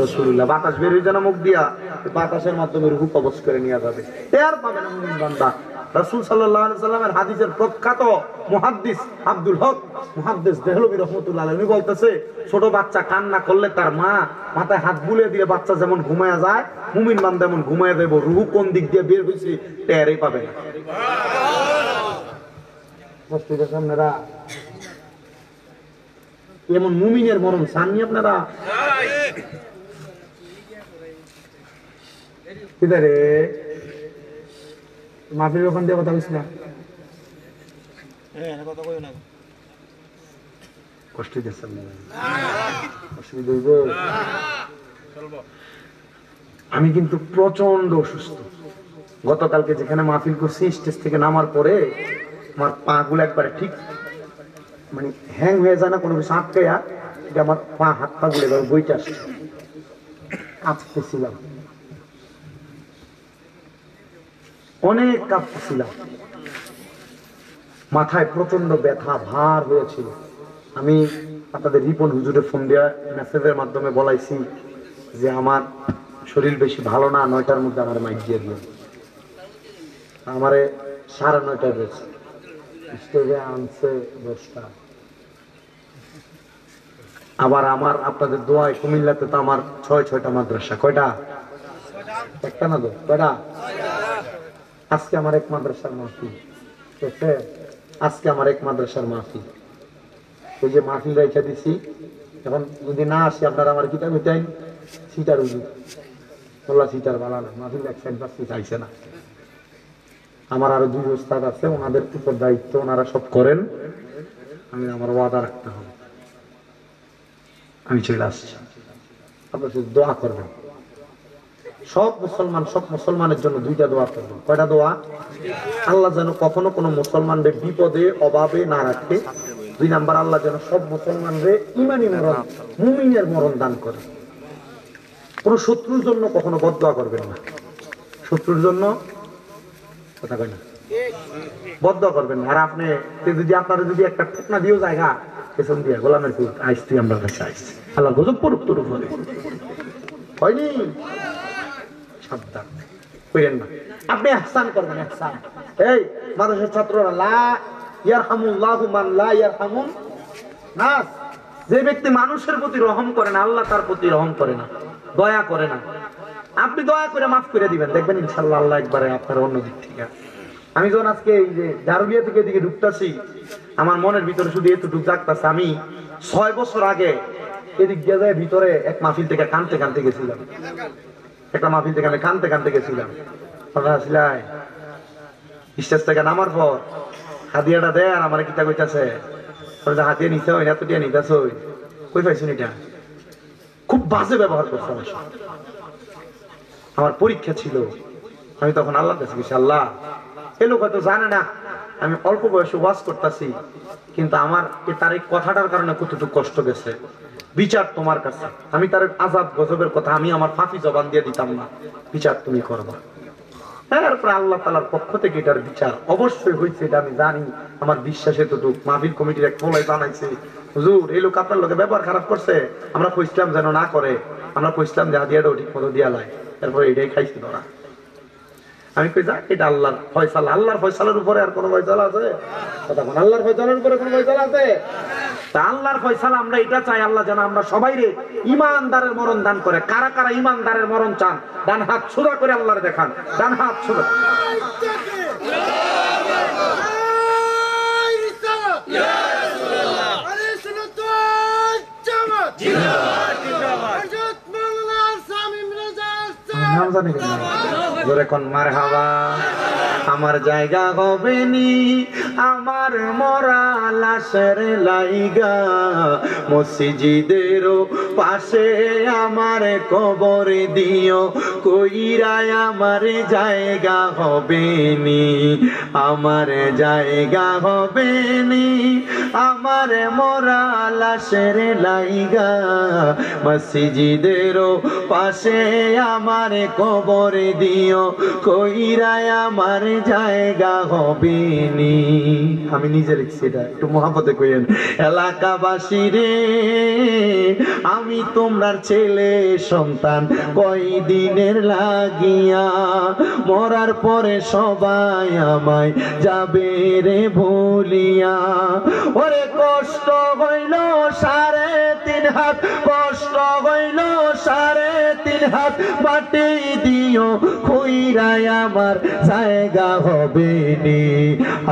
Speaker 1: রাসূলুল্লাহ, বাতাস বের হয়ে যায় না মুখ দিয়া, বাতাসের মাধ্যমে রূহ কবজ করে নিয়ে যাবে। এর পাবে না মুমিন বান্দা। রাসূল সাল্লাল্লাহু আলাইহি সাল্লামের হাদিসের প্রখ্যাত মুহাদ্দিস আব্দুল হক মুহাদ্দিস দেহলভী রাহমাতুল্লাহ আলাইহি উনি বলতেছে, ছোট বাচ্চা কান্না করলে তার মা মাথায় হাত বুলিয়ে দিলে বাচ্চা যেমন ঘুমায়া যায়, মুমিন বান্দা এমন ঘুমায়া দেব, রূহ কোন দিক দিয়ে বের হইছে টেরই পাবে না। মসজিদের সামনেরা এমন মুমিনের মরণ চাননি আপনারা?
Speaker 2: কিদারে মাফির ওখান দিয়ে কথা বলছি না,
Speaker 1: কষ্ট দিচ্ছেন অসুবিধা হইব। আমি কিন্তু প্রচন্ড অসুস্থ। গতকালকে যেখানে মাহফিল করছি স্টেজ থেকে নামার পরে আমার পা গুলো একবারে ঠিক মানে হ্যাং হয়ে যায় না, কোনো কিছু আটকাইয়া আমার পা হাত পা গুলো এবার বইটা আসছে, কাঁপতেছিলাম, অনেক কাঁপতেছিলাম, মাথায় প্রচন্ড ব্যথা ভার হয়েছিল। আমি আপনাদের রিপন হুজুরে ফোন দেওয়া মেসেজের মাধ্যমে বলাইছি যে আমার শরীর বেশি ভালো না, 9টার মধ্যে আমার মাইক দিয়ে দিল। আমারে 9:30 বেজে স্টেজে আনছে 10টা। আবার আমার আপনাদের দোয়ায় কুমিল্লাতে তো আমার 6টা মাদ্রাসা। কয়টা? একটা না তো, কয়টা? আজকে আমার এক মাদ্রাসার মাহফিল, আজকে আমার এক মাদ্রাসার মাহফিল। এই যে মাহফিল রেখে দিছি, এখন যদি না আসি আপনারা আমার কিতাব হইতেন সিটার উজু বললা, সিটার বালা না, মাহফিল এক সাইড বাস চাইছে না। আমার আরো 2 ওস্তাদ আছে, ওনাদের উপর দায়িত্ব, ওনারা সব করেন, আমি আমার ওয়াদা রাখতে হবে। আমি চলে আসছি, আপনারা শুধু দোয়া করবেন। সব মুসলমানের জন্য 2টা দোয়া করবেন। কয়টা দোয়া? আল্লাহ যেন কখনো কোনো মুসলমানদের বিপদে অভাবে না রাখে। 2 নাম্বার, আল্লাহ যেন সব মুসলমানদের ইমানি মরণ, মুমিনের মরণ দান করে। কোন শত্রুর জন্য কখনো বদদোয়া করবেন না, শত্রুর জন্য কথা কয় না, বদদোয়া করবেন না। আর আপনি যদি আপনারা যদি একটা ঠেকনা দিয়েও জায়গা পেছন দিয়ে গোলামের পুত আইসতি আমরা কাছে আইসছি, আল্লাহ গজব পড়ুক তোর উপরে, হয়নি? সাবধান কইরেন না, আপনি ইহসান করবেন, ইহসান। এই মানুষের ছাত্ররা, লা ইয়ারহামুল্লাহু মান লা ইয়ারহামুন নাস, যে ব্যক্তি মানুষের প্রতি রহম করে না, আল্লাহ তার প্রতি রহম করে না, দয়া করে না। আপনি দয়া করে মাফ করে দিবেন, দেখবেন ইনশাআল্লাহ আল্লাহ একবারে আপনার অন্য দিক থেকে। আমি যখন আজকে এই যে জারুলিয়া থেকে এদিকে ঢুকতাছি, আমার মনের ভিতরে শুধু এতটুকু জাগতাছে, আমি 6 বছর আগে এদিক দিয়ে যায় ভিতরে এক মাহফিল থেকে কানতে কানতে গেছিলাম, একটা মাহফিল থেকে আমি কানতে কানতে গেছিলাম। স্টেজ থেকে নামার পর হাদিয়াটা দেয় আর আমার কিতা কইতাছে, হাতিয়া নিতে হয়, এতটিয়া নিতেছ, কই পাইছেন এটা? খুব বাজে ব্যবহার করছে আমার সাথে। আমার পরীক্ষা ছিল, আমি তখন আল্লাহর কাছে গেছি, আল্লাহ এই লোক হয়তো জানে না আমি অল্প বয়সে ওয়াজ করতেছি, কিন্তু আমার তার এই কথাটার কারণে কতটুকু কষ্ট গেছে। বিচার তোমার কাছে, আমি তার আযাব গজবের কথা আমি আমার ফাঁসি জবান দিয়ে দিতাম না, বিচার তুমি করবা। তারপরে আল্লাহ তাআলার পক্ষ থেকে এটার বিচার অবশ্যই হয়েছে, এটা আমি জানি, আমার বিশ্বাস এতটুকু। মাহফিল কমিটির এক ফলাই জানাইছে, হুজুর এই লোক আপনার লোকে ব্যবহার খারাপ করছে, আমরা কইছিলাম যেন না করে, আমরা কইছিলাম যে হাদিয়াটাও ঠিক মতো দিয়া লাই, তারপরে এটাই খাইছি ধরা। আমি কই যাক, এটা আল্লাহর ফয়সালা, আল্লাহর ফয়সালার উপরে আর কোনো ফয়সালা আছে? তখন আল্লাহর ফয়সালার উপরে কোনো ফয়সালা আছে? তা আল্লাহর ফয়সালা আমরা এটা চাই, আল্লাহ যেন আমরা সবাইরে ইমানদারের মরণ দান করে। কারা কারা ইমানদারের মরণ চান? ডান হাত সোজা করে আল্লাহর দেখান, ডান হাত সোজা। মারহাবা, আমার জায়গা হবে নি, আমার মরা লাশের লাইগা, মসজিদের পাশে আমার কবর দিও, কইরায় আমার জায়গা হবে নি, আমার জায়গা হবে নি, আমার মরা লাশের লাইগা, মসজিদের পাশে আমার কবর দিও, কইরায় আমার জায়গা হবে নি। আমি নিজে লিখছি এটা, একটু মহাব্বতে কইেন। এলাকাবাসী রে, আমি তোমার ছেলে সন্তান, কয়দিনের লাগিয়া, মরার পরে সবাই আমায় যাবে রে ভুলিয়া। ওরে কষ্ট হইল 3.5 হাত, কষ্ট হইল 3.5 হাত, মাটি দিও খুইরাই আমার জায়গা হবে নি,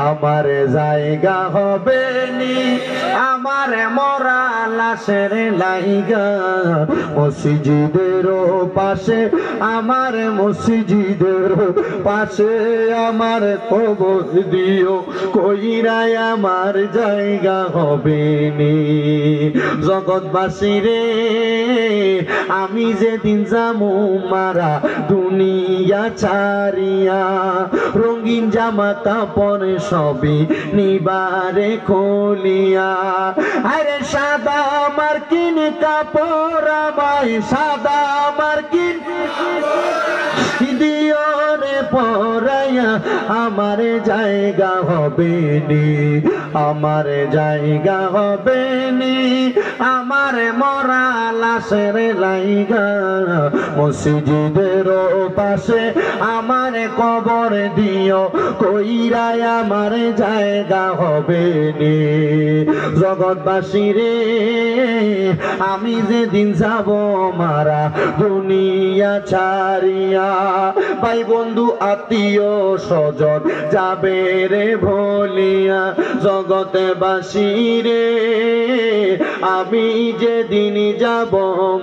Speaker 1: আমার জায়গা হবে নি, আমার মরা লাশের লাইগা মসজিদের পাশে, আমার মসজিদের পাশে আমার কবর দিও কইরাই আমার জায়গা হবে নি। জগৎবাসী রে আমি যেদিন যামু মারা দুনিয়া ছাড়িয়া, রঙিন জামা কাপড় সবই নিবারে খুলিয়া, আরে সাদা মার্কিন কাপড় আমায়, সাদা মার্কিন দিও রে পরাইয়া, আমার জায়গা হবে নি, আমার জায়গা হবে নি, আমার মরা লাশের লাইগা মসজিদের পাশে আমার কবর দিও কইরাই আমার জায়গা হবে নি। জগৎবাসী রে আমি যেদিন যাব মারা দুনিয়া ছাড়িয়া, ভাই বন্ধু আত্মীয় স্বজন যাবে রে ভুলিয়া, জগতে বাসী রে আমি যেদিন যাব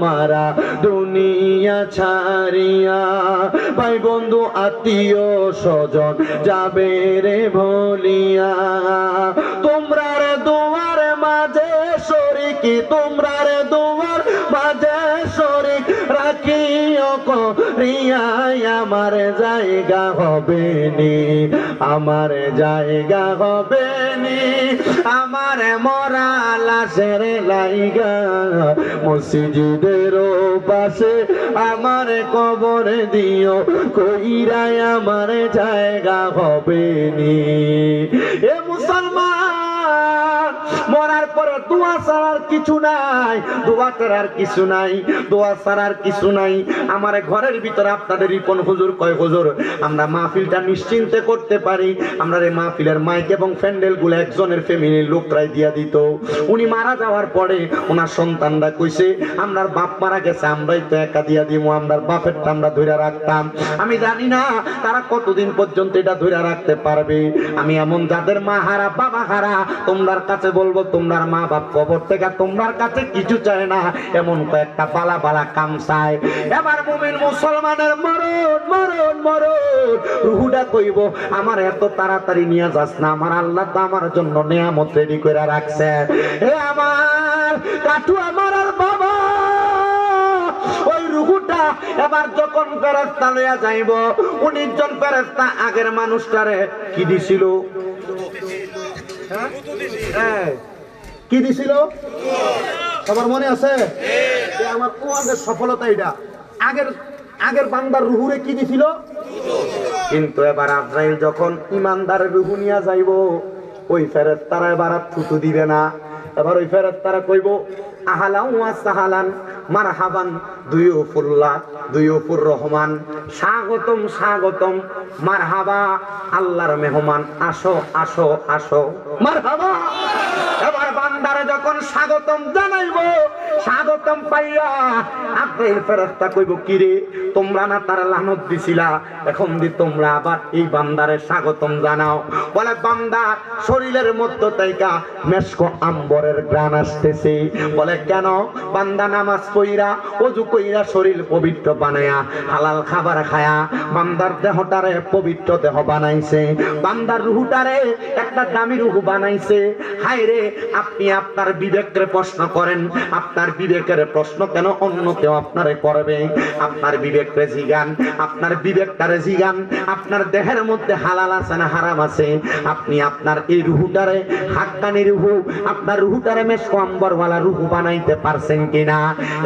Speaker 1: মারা দুনিয়া ছাড়িয়া, ভাই বন্ধু আত্মীয় স্বজন যাবে রে ভুলিয়া, তোমরা রে দুয়ার মাঝে শরীক, তোমরা রে দুয়ার মাঝে শরীক রাখিও করিয়া, আমার জায়গা হবে নি, আমার জায়গা হবে নি, আমার মরা লাশের লাইগা মসজিদের পাশে আমার কবর দিও কইরাই আমার জায়গা হবে নি। এ মুসলমান, মরার পরে দোয়া ছাড়ার কিছু নাই, দোয়া করার কিছু নাই, দোয়া ছাড়ার কিছু নাই। আমার ঘরের ভিতরে আপনাদের রিপন হুজুর কয়, হুজুর আমরা মাহফিলটা নিশ্চিন্তে করতে পারি, আমরা এই মাহফিলের মাইক এবং প্যান্ডেল গুলো একজনের ফ্যামিলির লোকরাই দিয়া দিত। উনি মারা যাওয়ার পরে ওনার সন্তানরা কইছে আমরার বাপ মারা গেছে, আমরাই তো একা দিয়া দিব, আমরার বাপেরটা আমরা ধরে রাখতাম। আমি জানি না তারা কতদিন পর্যন্ত এটা ধরে রাখতে পারবে। আমি এমন যাদের মা হারা বাবা হারা তোমরার কাছে বলবো, তোমরার মা বাপ কবর থেকে তোমরার কাছে কিছু চায় না, এমন কয়েকটা বালা বালা কাম চায়। এবার মুমিন মুসলমানের মরণ মরণ মরণ রুহুটা কইব আমার এত তাড়াতাড়ি নিয়ে যাস না, আমার আল্লাহ তো আমার জন্য নিয়ামত রেডি করে রাখছে। এ আমার কাঠু আমার আর বাবা, ওই রুহুটা এবার যখন ফেরেশতা লইয়া যাইব, 19 জন ফেরেশতা আগের মানুষটারে কি দিছিল? হ্যাঁ কি দিছিল? সবার মনে আছে? আমার কোয়াদের সফলতা এটা। আগের বান্দার রুহুরে কি দিছিল? কিন্তু এবার আজরাইল যখন ইমানদারের রুহু নিয়ে যাইব, ওই ফেরেশতারা এবার থুতু দিবে না। এবার ওই ফেরেশতারা কইব আহলান ওয়া সাহালান মারহাবান দুয়ুফুল্লাহ দুয়ুফুর রহমান, স্বাগতম স্বাগতম, মারহাবা আল্লাহর মেহমান, আসো আসো আসো মারহাবা। এবার বান্দারে যখন স্বাগতম জানাইব, স্বাগতম পাইয়া আজরাইল ফেরেশতা কইব কি রে তোমরা না তার লানত দিছিলা, এখন দি তোমরা আবার এই বান্দারে স্বাগতম জানাও। বলে বান্দার শরীরের মধ্য থেকে মেশক আম্বরের ঘ্রাণ আসতেছে। বলে কেন? বান্দা নামাজ পইরা ওযু কইরা শরীর পবিত্র বানায়া হালাল খাবার খায়া বান্দার দেহটারে পবিত্র দেহ বানাইছে, বান্দার রুহুটারে একটা দামি রুহু বানাইছে। হায় রে আপনি আপনার বিবেককে প্রশ্ন করেন, আপনার বিবেকের প্রশ্ন কেন অন্য কেউ আপনারে করবে? আপনার বিবেককে জিগান, আপনার বিবেকটারে জিগান, আপনার দেহের মধ্যে হালাল আছে না হারাম আছে? আপনি আপনার এই রুহুটারে হাক্কানি রুহু, আপনার রুহুটারে মেশক আম্বরওয়ালা রুহু বানাইতে পারছেন কিনা?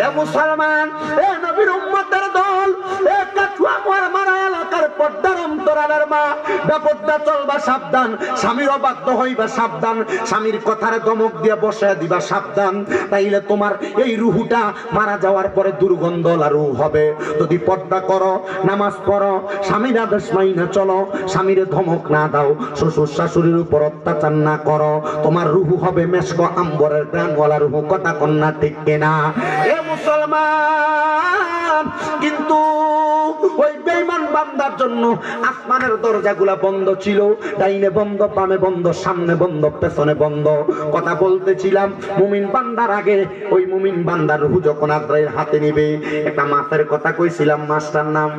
Speaker 1: এ মুসলমান, এ নবীর উম্মতের দল, এ কাঠুয়া মারা এলাকার বেপরদার অন্তরালের মা, বেপরদা চলবা সাবধান, স্বামীর অবাধ্য হইবা সাবধান, স্বামীর কথার দমক দিয়ে বসে দিবা সাবধান, তাইলে তোমার এই রুহুটা মারা যাওয়ার পরে দুর্গন্ধলা রুহ হবে। যদি পর্দা করো, নামাজ পড়ো, স্বামীর আদেশ মাইনা চলো, স্বামীর ধমক না দাও, শ্বশুর শাশুড়ির উপর অত্যাচার না করো, তোমার রুহু হবে মেশক আম্বরের গ্রানওয়ালা রুহু। কথা কন্যা ঠিক কিনা? এ মুসলমান, কিন্তু ওই বেঈমান বান্দার জন্য আসমানের দরজাগুলা বন্ধ ছিল, ডাইনে বন্ধ, বামে বন্ধ, সামনে বন্ধ, পেছনে বন্ধ। কথা বলতেছিলাম মুমিন বান্দার আগে ওই মুমিন বান্দার রূহ যখন আজরাইল হাতে নিবে, একটা মাছের কথা কইছিলাম, মাছটার নাম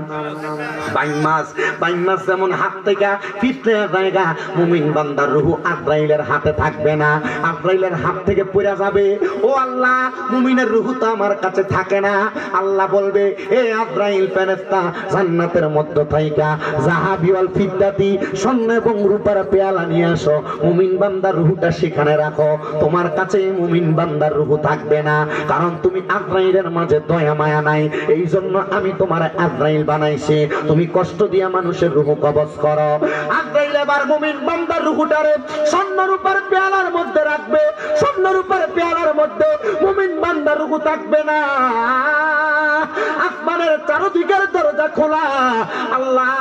Speaker 1: বাইন মাছ। বাইন মাছ যেমন হাত থেকে ফিটতে জায়গা, মুমিন বান্দার রূহ আজরাইলের হাতে থাকবে না, আজরাইলের হাত থেকে পড়ে যাবে। ও আল্লাহ, মুমিনের রূহ তো আমার কাছে থাকে না। আল্লাহ বলবে, এ আজরাইল ফেরেশতা, জান্নাতের মধ্য থাইকা যাহাবি ওয়াল ফিদ্দাতি, স্বর্ণ এবং রূপার পেয়ালা নিয়ে আসো, মুমিন বান্দার রূহটা সেখানে রাখো। তোমার কাছে মুমিন বান্দার রূহ থাকবে না, কারণ তুমি আজরাইলের মাঝে দয়া মায়া নাই। এই জন্য আমি তোমার আজরাইল বানাইছি, তুমি কষ্ট দিয়া মানুষের রূহ কবজ করো। আজরাইল এবার মুমিন বান্দার রূহটারে স্বর্ণ রূপার পেয়ালার মধ্যে রাখবে, স্বর্ণ রূপার পেয়ালার মধ্যে মুমিন বান্দার রূহ থাকবে না। আসমানের চারদিকের দরজা খোলা, আল্লাহ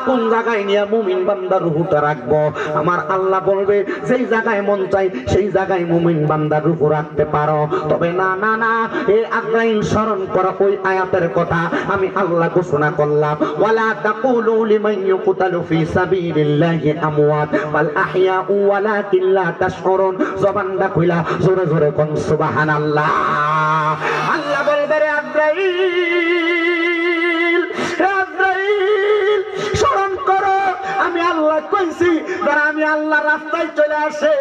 Speaker 1: কোন জায়গায় নিয়ে মুমিন বান্দার রূহটা রাখবো? আমার আল্লাহ বলবে, যেই জায়গায় মন চাই সেই জায়গায় মুমিন বান্দার রূহ রাখতে পারো। তবে না না না, এই আজরাইল স্মরণ করো ওই আয়াতের কথা আমি আল্লাহ ঘোষণা করলাম, ওয়ালা তাকুলু লিমান ইউকতালু ফি সাবিলিল্লাহি আমওয়াত বাল আহইয়াউ ওয়ালাকিন লা তাশউরুন। জবানটা খুইলা জোরে জোরে কোন সুবহানাল্লাহ। আল্লাহ বলবে, রে আজরাইল, আজরাইল স্মরণ করো, আমি আল্লাহ কইছি যারা আমি আল্লাহ রাস্তায় চলে আসে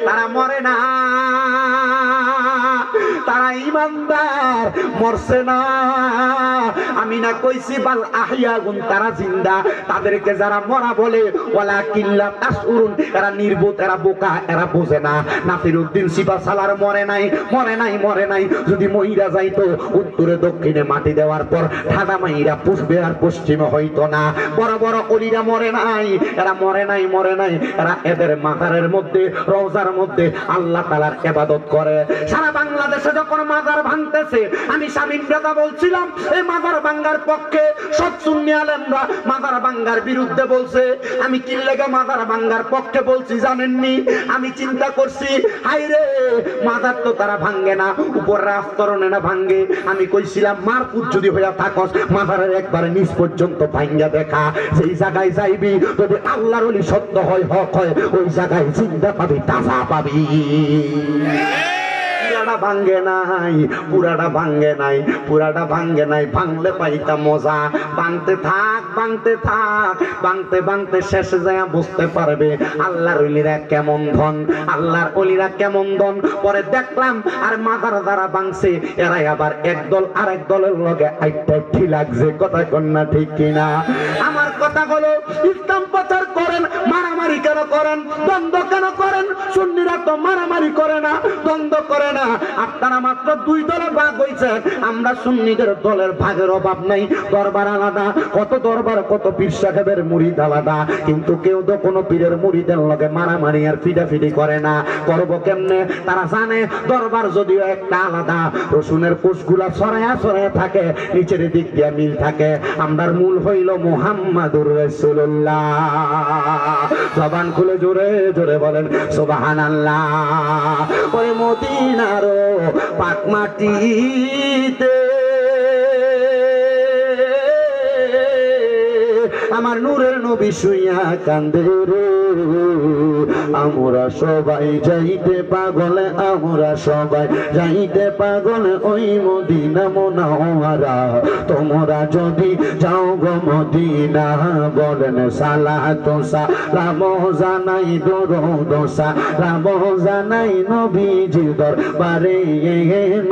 Speaker 1: তারা মরে না, তারা ইমানদার, মরছে না। আমি না কইছি বাল আহইয়াগুন, তারা জিন্দা। তাদেরকে যারা মরা বলে ওয়ালাকিন লা তাশউরুন, এরা নির্বোধ, এরা বোকা, এরা বোঝে না। নাসিরউদ্দিন সিপাহসালার মরে নাই, মরে নাই, মরে নাই। যদি মহিলা যাইতো উত্তরে দক্ষিণে মাটি দেওয়ার পর ঠাডা মাইরা পুষবে আর পশ্চিমে হইতো না। বড় বড় অলিরা মরে নাই, এরা মরে নাই, মরে নাই। এরা এদের মাজারের মধ্যে, রওজার মধ্যে আল্লাহ তাআলার ইবাদত করে। সারা বাংলাদেশে যখন মাজার ভাঙতেছে, আমি স্বামীর কথা বলছিলাম, এই মাজার ভাঙার পক্ষে সব সুন্নি আলেমরা মাজার ভাঙার বিরুদ্ধে বলছে। আমি কি লাগা মাজার ভাঙার পক্ষে বলছি জানেননি? আমি চিন্তা করছি, হাই রে, মাজার তো তারা ভাঙে না, উপরের আস্তরণে না ভাঙে। আমি কইছিলাম, মারপুত যদি হইয়া থাকস, মাজারের একবারে নিচ পর্যন্ত ভাঙ্গা দেখা। সেই জায়গায় যাইবি, যদি আল্লাহর ওলি সত্য হয়, হক হয়, ওই জায়গায় জিন্দা পাবি, তাজা পাবি। পুরাটা ভাঙ্গে নাই, পুরাটা ভাঙ্গে নাই, পুরাটা ভাঙ্গে নাই। ভাঙলে পাইতা মজা। ভাঙতে থাক, ভাঙতে থাক, ভাঙতে ভাঙতে শেষে যায় বুঝতে পারবে আল্লাহর ওলিরা কেমন ধন, আল্লাহর ওলিরা কেমন ধন। পরে দেখলাম আর মাজার যারা ভাঙছে এরাই আবার একদল আরেক দলের লগে আইটা ঠিক লাগছে। কথা কন্যা ঠিক কিনা? আমার কথা হলো, ইসলাম প্রচার করেন, মারামারি কেন করেন, দ্বন্দ্ব কেন করেন? সুন্নিরা তো মারামারি করে না, দ্বন্দ্ব করে না। আপনারা মাত্র দুই দলে ভাগ হইছেন, আমরা সুন্নিদের দলের ভাগের অভাব নাই। দরবার আলাদা, কত দরবার, কত পীর সাহেবের মুরিদ আলাদা, কিন্তু কেউ তো কোনো পীরের মুরিদের লগে মারামারি আর ফিটাফিটি করে না। করবো কেমনে? তারা জানে দরবার যদিও একটা আলাদা, রসুনের কোষগুলা ছড়ায়া ছড়ায়া থাকে, নিচের দিক দিয়ে মিল থাকে। আমরার মূল হইল মুহাম্মাদুর রাসূলুল্লাহ। জবান খুলে জোরে জোরে বলেন সুবহানাল্লাহ। ওরে মদিনার পাক মাটিতে আমার নূরের নবী শুইয়া কান্দে রে, আমরা সবাই যাইতে পাগল, আমরা সবাই যাইতে পাগল ওই মদিনা মুনাওয়ারা। তোমরা যদি যাও গো মদিনা, বলেন সালাত সালাম জানাই, দরুদ সালাম জানাই নবীজি দরবারে।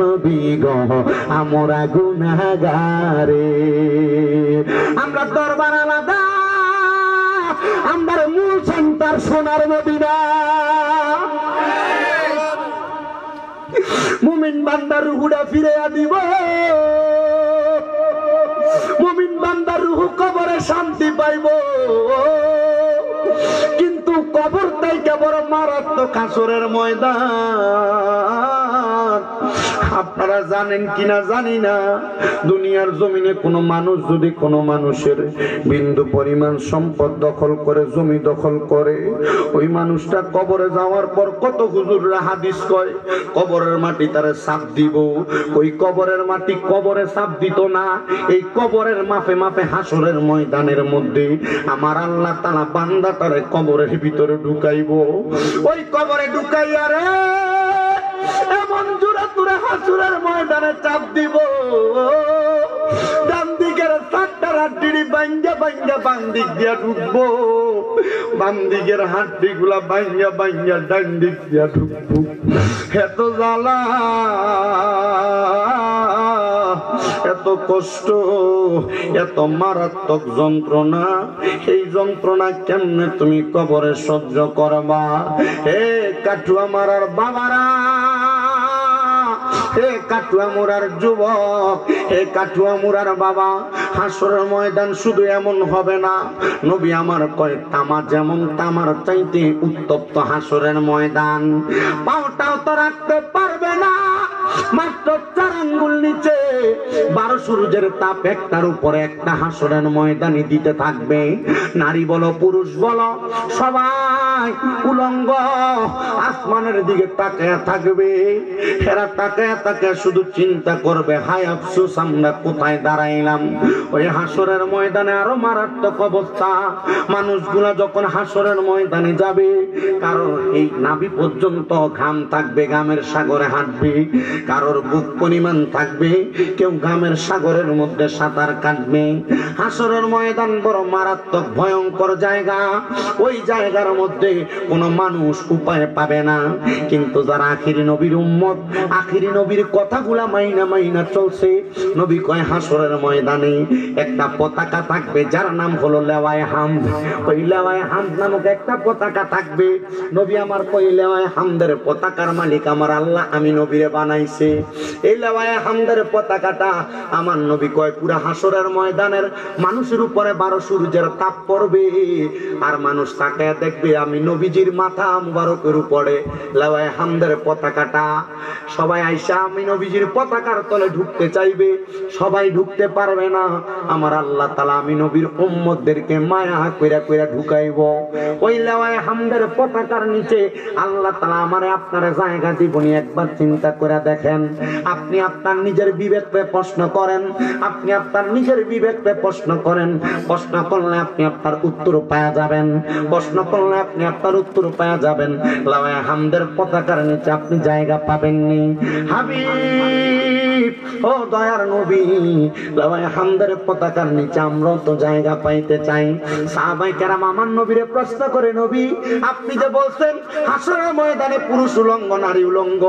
Speaker 1: নবী গো আমরা গুনাহগারে। আমরা দরবার আলাদা, আমার মূল সন্তান সোনার মদিনা। মুমিন বান্দার রূহটা ফিরে দিব, মুমিন বান্দার রূহ কবরে শান্তি পাইব, কিন্তু কবর থেকে বড় মারাত্মক হাসরের ময়দান। আপনারা জানেন কিনা জানি না, দুনিয়ার জমিনে কোনো মানুষ যদি কোনো মানুষের বিন্দু পরিমাণ সম্পদ দখল করে, জমি দখল করে, ওই মানুষটা কবরে যাওয়ার পর কত হুজুররা হাদিস কয় কবরের মাটি তারে চাপ দিব। ওই কবরের মাটি কবরে চাপ দিত না, এই কবরের মাপে মাপে হাসরের ময়দানের মধ্যে আমার আল্লাহ তাআলা বান্দা তারে কবরের ভিতরে ঢুকাইব। ওই কবরে ঢুকাইয়া রে এমন জোরে জোরে হাসরের ময়দানে চাপ দিব, ডান দিকের চারটা হাড্ডি ভাঙ্গা ভাঙ্গা বাম দিক দিয়া ঢুকবো, বাম দিকের হাড্ডি গুলা ভাঙ্গা ভাঙ্গা ডান দিক দিয়া ঢুকবো। এত জ্বালা, এত কষ্ট, এত মারাত্মক যন্ত্রণা, এই যন্ত্রণা কেমনে তুমি কবরে সহ্য করবা? হে কাঠুয়া মারার বাবারা, হে কাঠুয়া মোড়ার যুবক, হে কাঠুয়া মোড়ার বাবা, হাসরের ময়দান শুধু এমন হবে না। নবী আমার কয় তামা যেমন তামার চাইতে উত্তপ্ত হাসরের ময়দান। পাওটাও তো রাখতে পারবে না, মাত্র 4 আঙ্গুল নিচে 12 সূর্যের তাপ একটার উপরে একটা হাসরের ময়দানে দিতে থাকবে। নারী বলো পুরুষ বলো সবাই উলঙ্গ আসমানের দিকে তাকায়া থাকবে। এরা তাকায়া তাকায়া শুধু চিন্তা করবে, হায় আফসোস আমরা কোথায় দাঁড়াইলাম। ওই হাসরের ময়দানে আরো মারাত্মক অবস্থা। মানুষগুলা যখন হাসরের ময়দানে যাবে, কারণ এই নাভি পর্যন্ত ঘাম থাকবে, ঘামের সাগরে হাঁটবে, কারোর বুক পরিমাণ থাকবে, কেউ ঘামের সাগরের মধ্যে সাঁতার কাটবে। হাসরের ময়দান বড় মারাত্মক ভয়ঙ্কর জায়গা। ওই জায়গার মধ্যে কোনো মানুষ উপায় পাবে না, কিন্তু যারা আখিরি নবীর উম্মত, আখিরি নবীর কথাগুলা মাইনা মাইনা চলছে, নবী কয় হাসরের ময়দানে একটা পতাকা থাকবে যার নাম হলো লেওয়ায়ে হামদ। ওই লেওয়ায়ে হামদ নামক একটা পতাকা থাকবে। নবী আমার কই লেওয়ায়ে হামদের পতাকার মালিক আমার আল্লাহ, আমি নবীরে বানাইছে। এই লেওয়ায়ে হামদের পতাকাটা আমার নবী কয় পুরা হাসরের ময়দানের মানুষের উপরে 12 সূর্যের তাপ পড়বে, আর মানুষ তাকায় দেখবে আমি নবীজির মাথা মুবারকের উপরে লেওয়ায়ে হামদের পতাকাটা। সবাই আইসা আমি নবীজির পতাকার তলে ঢুকতে চাইবে, সবাই ঢুকতে পারবে না। আমার আল্লাহ তাআলা আমি নবীর উম্মতদেরকে মায়া কইরা কইরা ঢুকাইব। ওই লেওয়ায়ে হামদের পতাকার নিচে আল্লাহ তাআলা আমারে আপনারে জায়গা দিবনি। একবার চিন্তা করে দেখেন, আপনি আপনার নিজের বিবেককে প্রশ্ন করেন, আপনি আপনার নিজের বিবেককে প্রশ্ন করেন। প্রশ্ন করলে আপনি আপনার উত্তর পাওয়া যাবেন, প্রশ্ন করলে আপনি আপনার উত্তর পাওয়া যাবেন। লেওয়ায়ে হামদের পতাকার নিচে আপনি জায়গা পাবেননি। হাবিব ও দয়ার নবী, লেওয়ায়ে হামদের পতাকার নিচে আমরা তো জায়গা পাইতে চাই। সাহাবায়ে কেরাম আমার নবীরে প্রশ্ন করে, নবী আপনি যে বলছেন হাসরের ময়দানে পুরুষ উলঙ্গ নারী উলঙ্গ,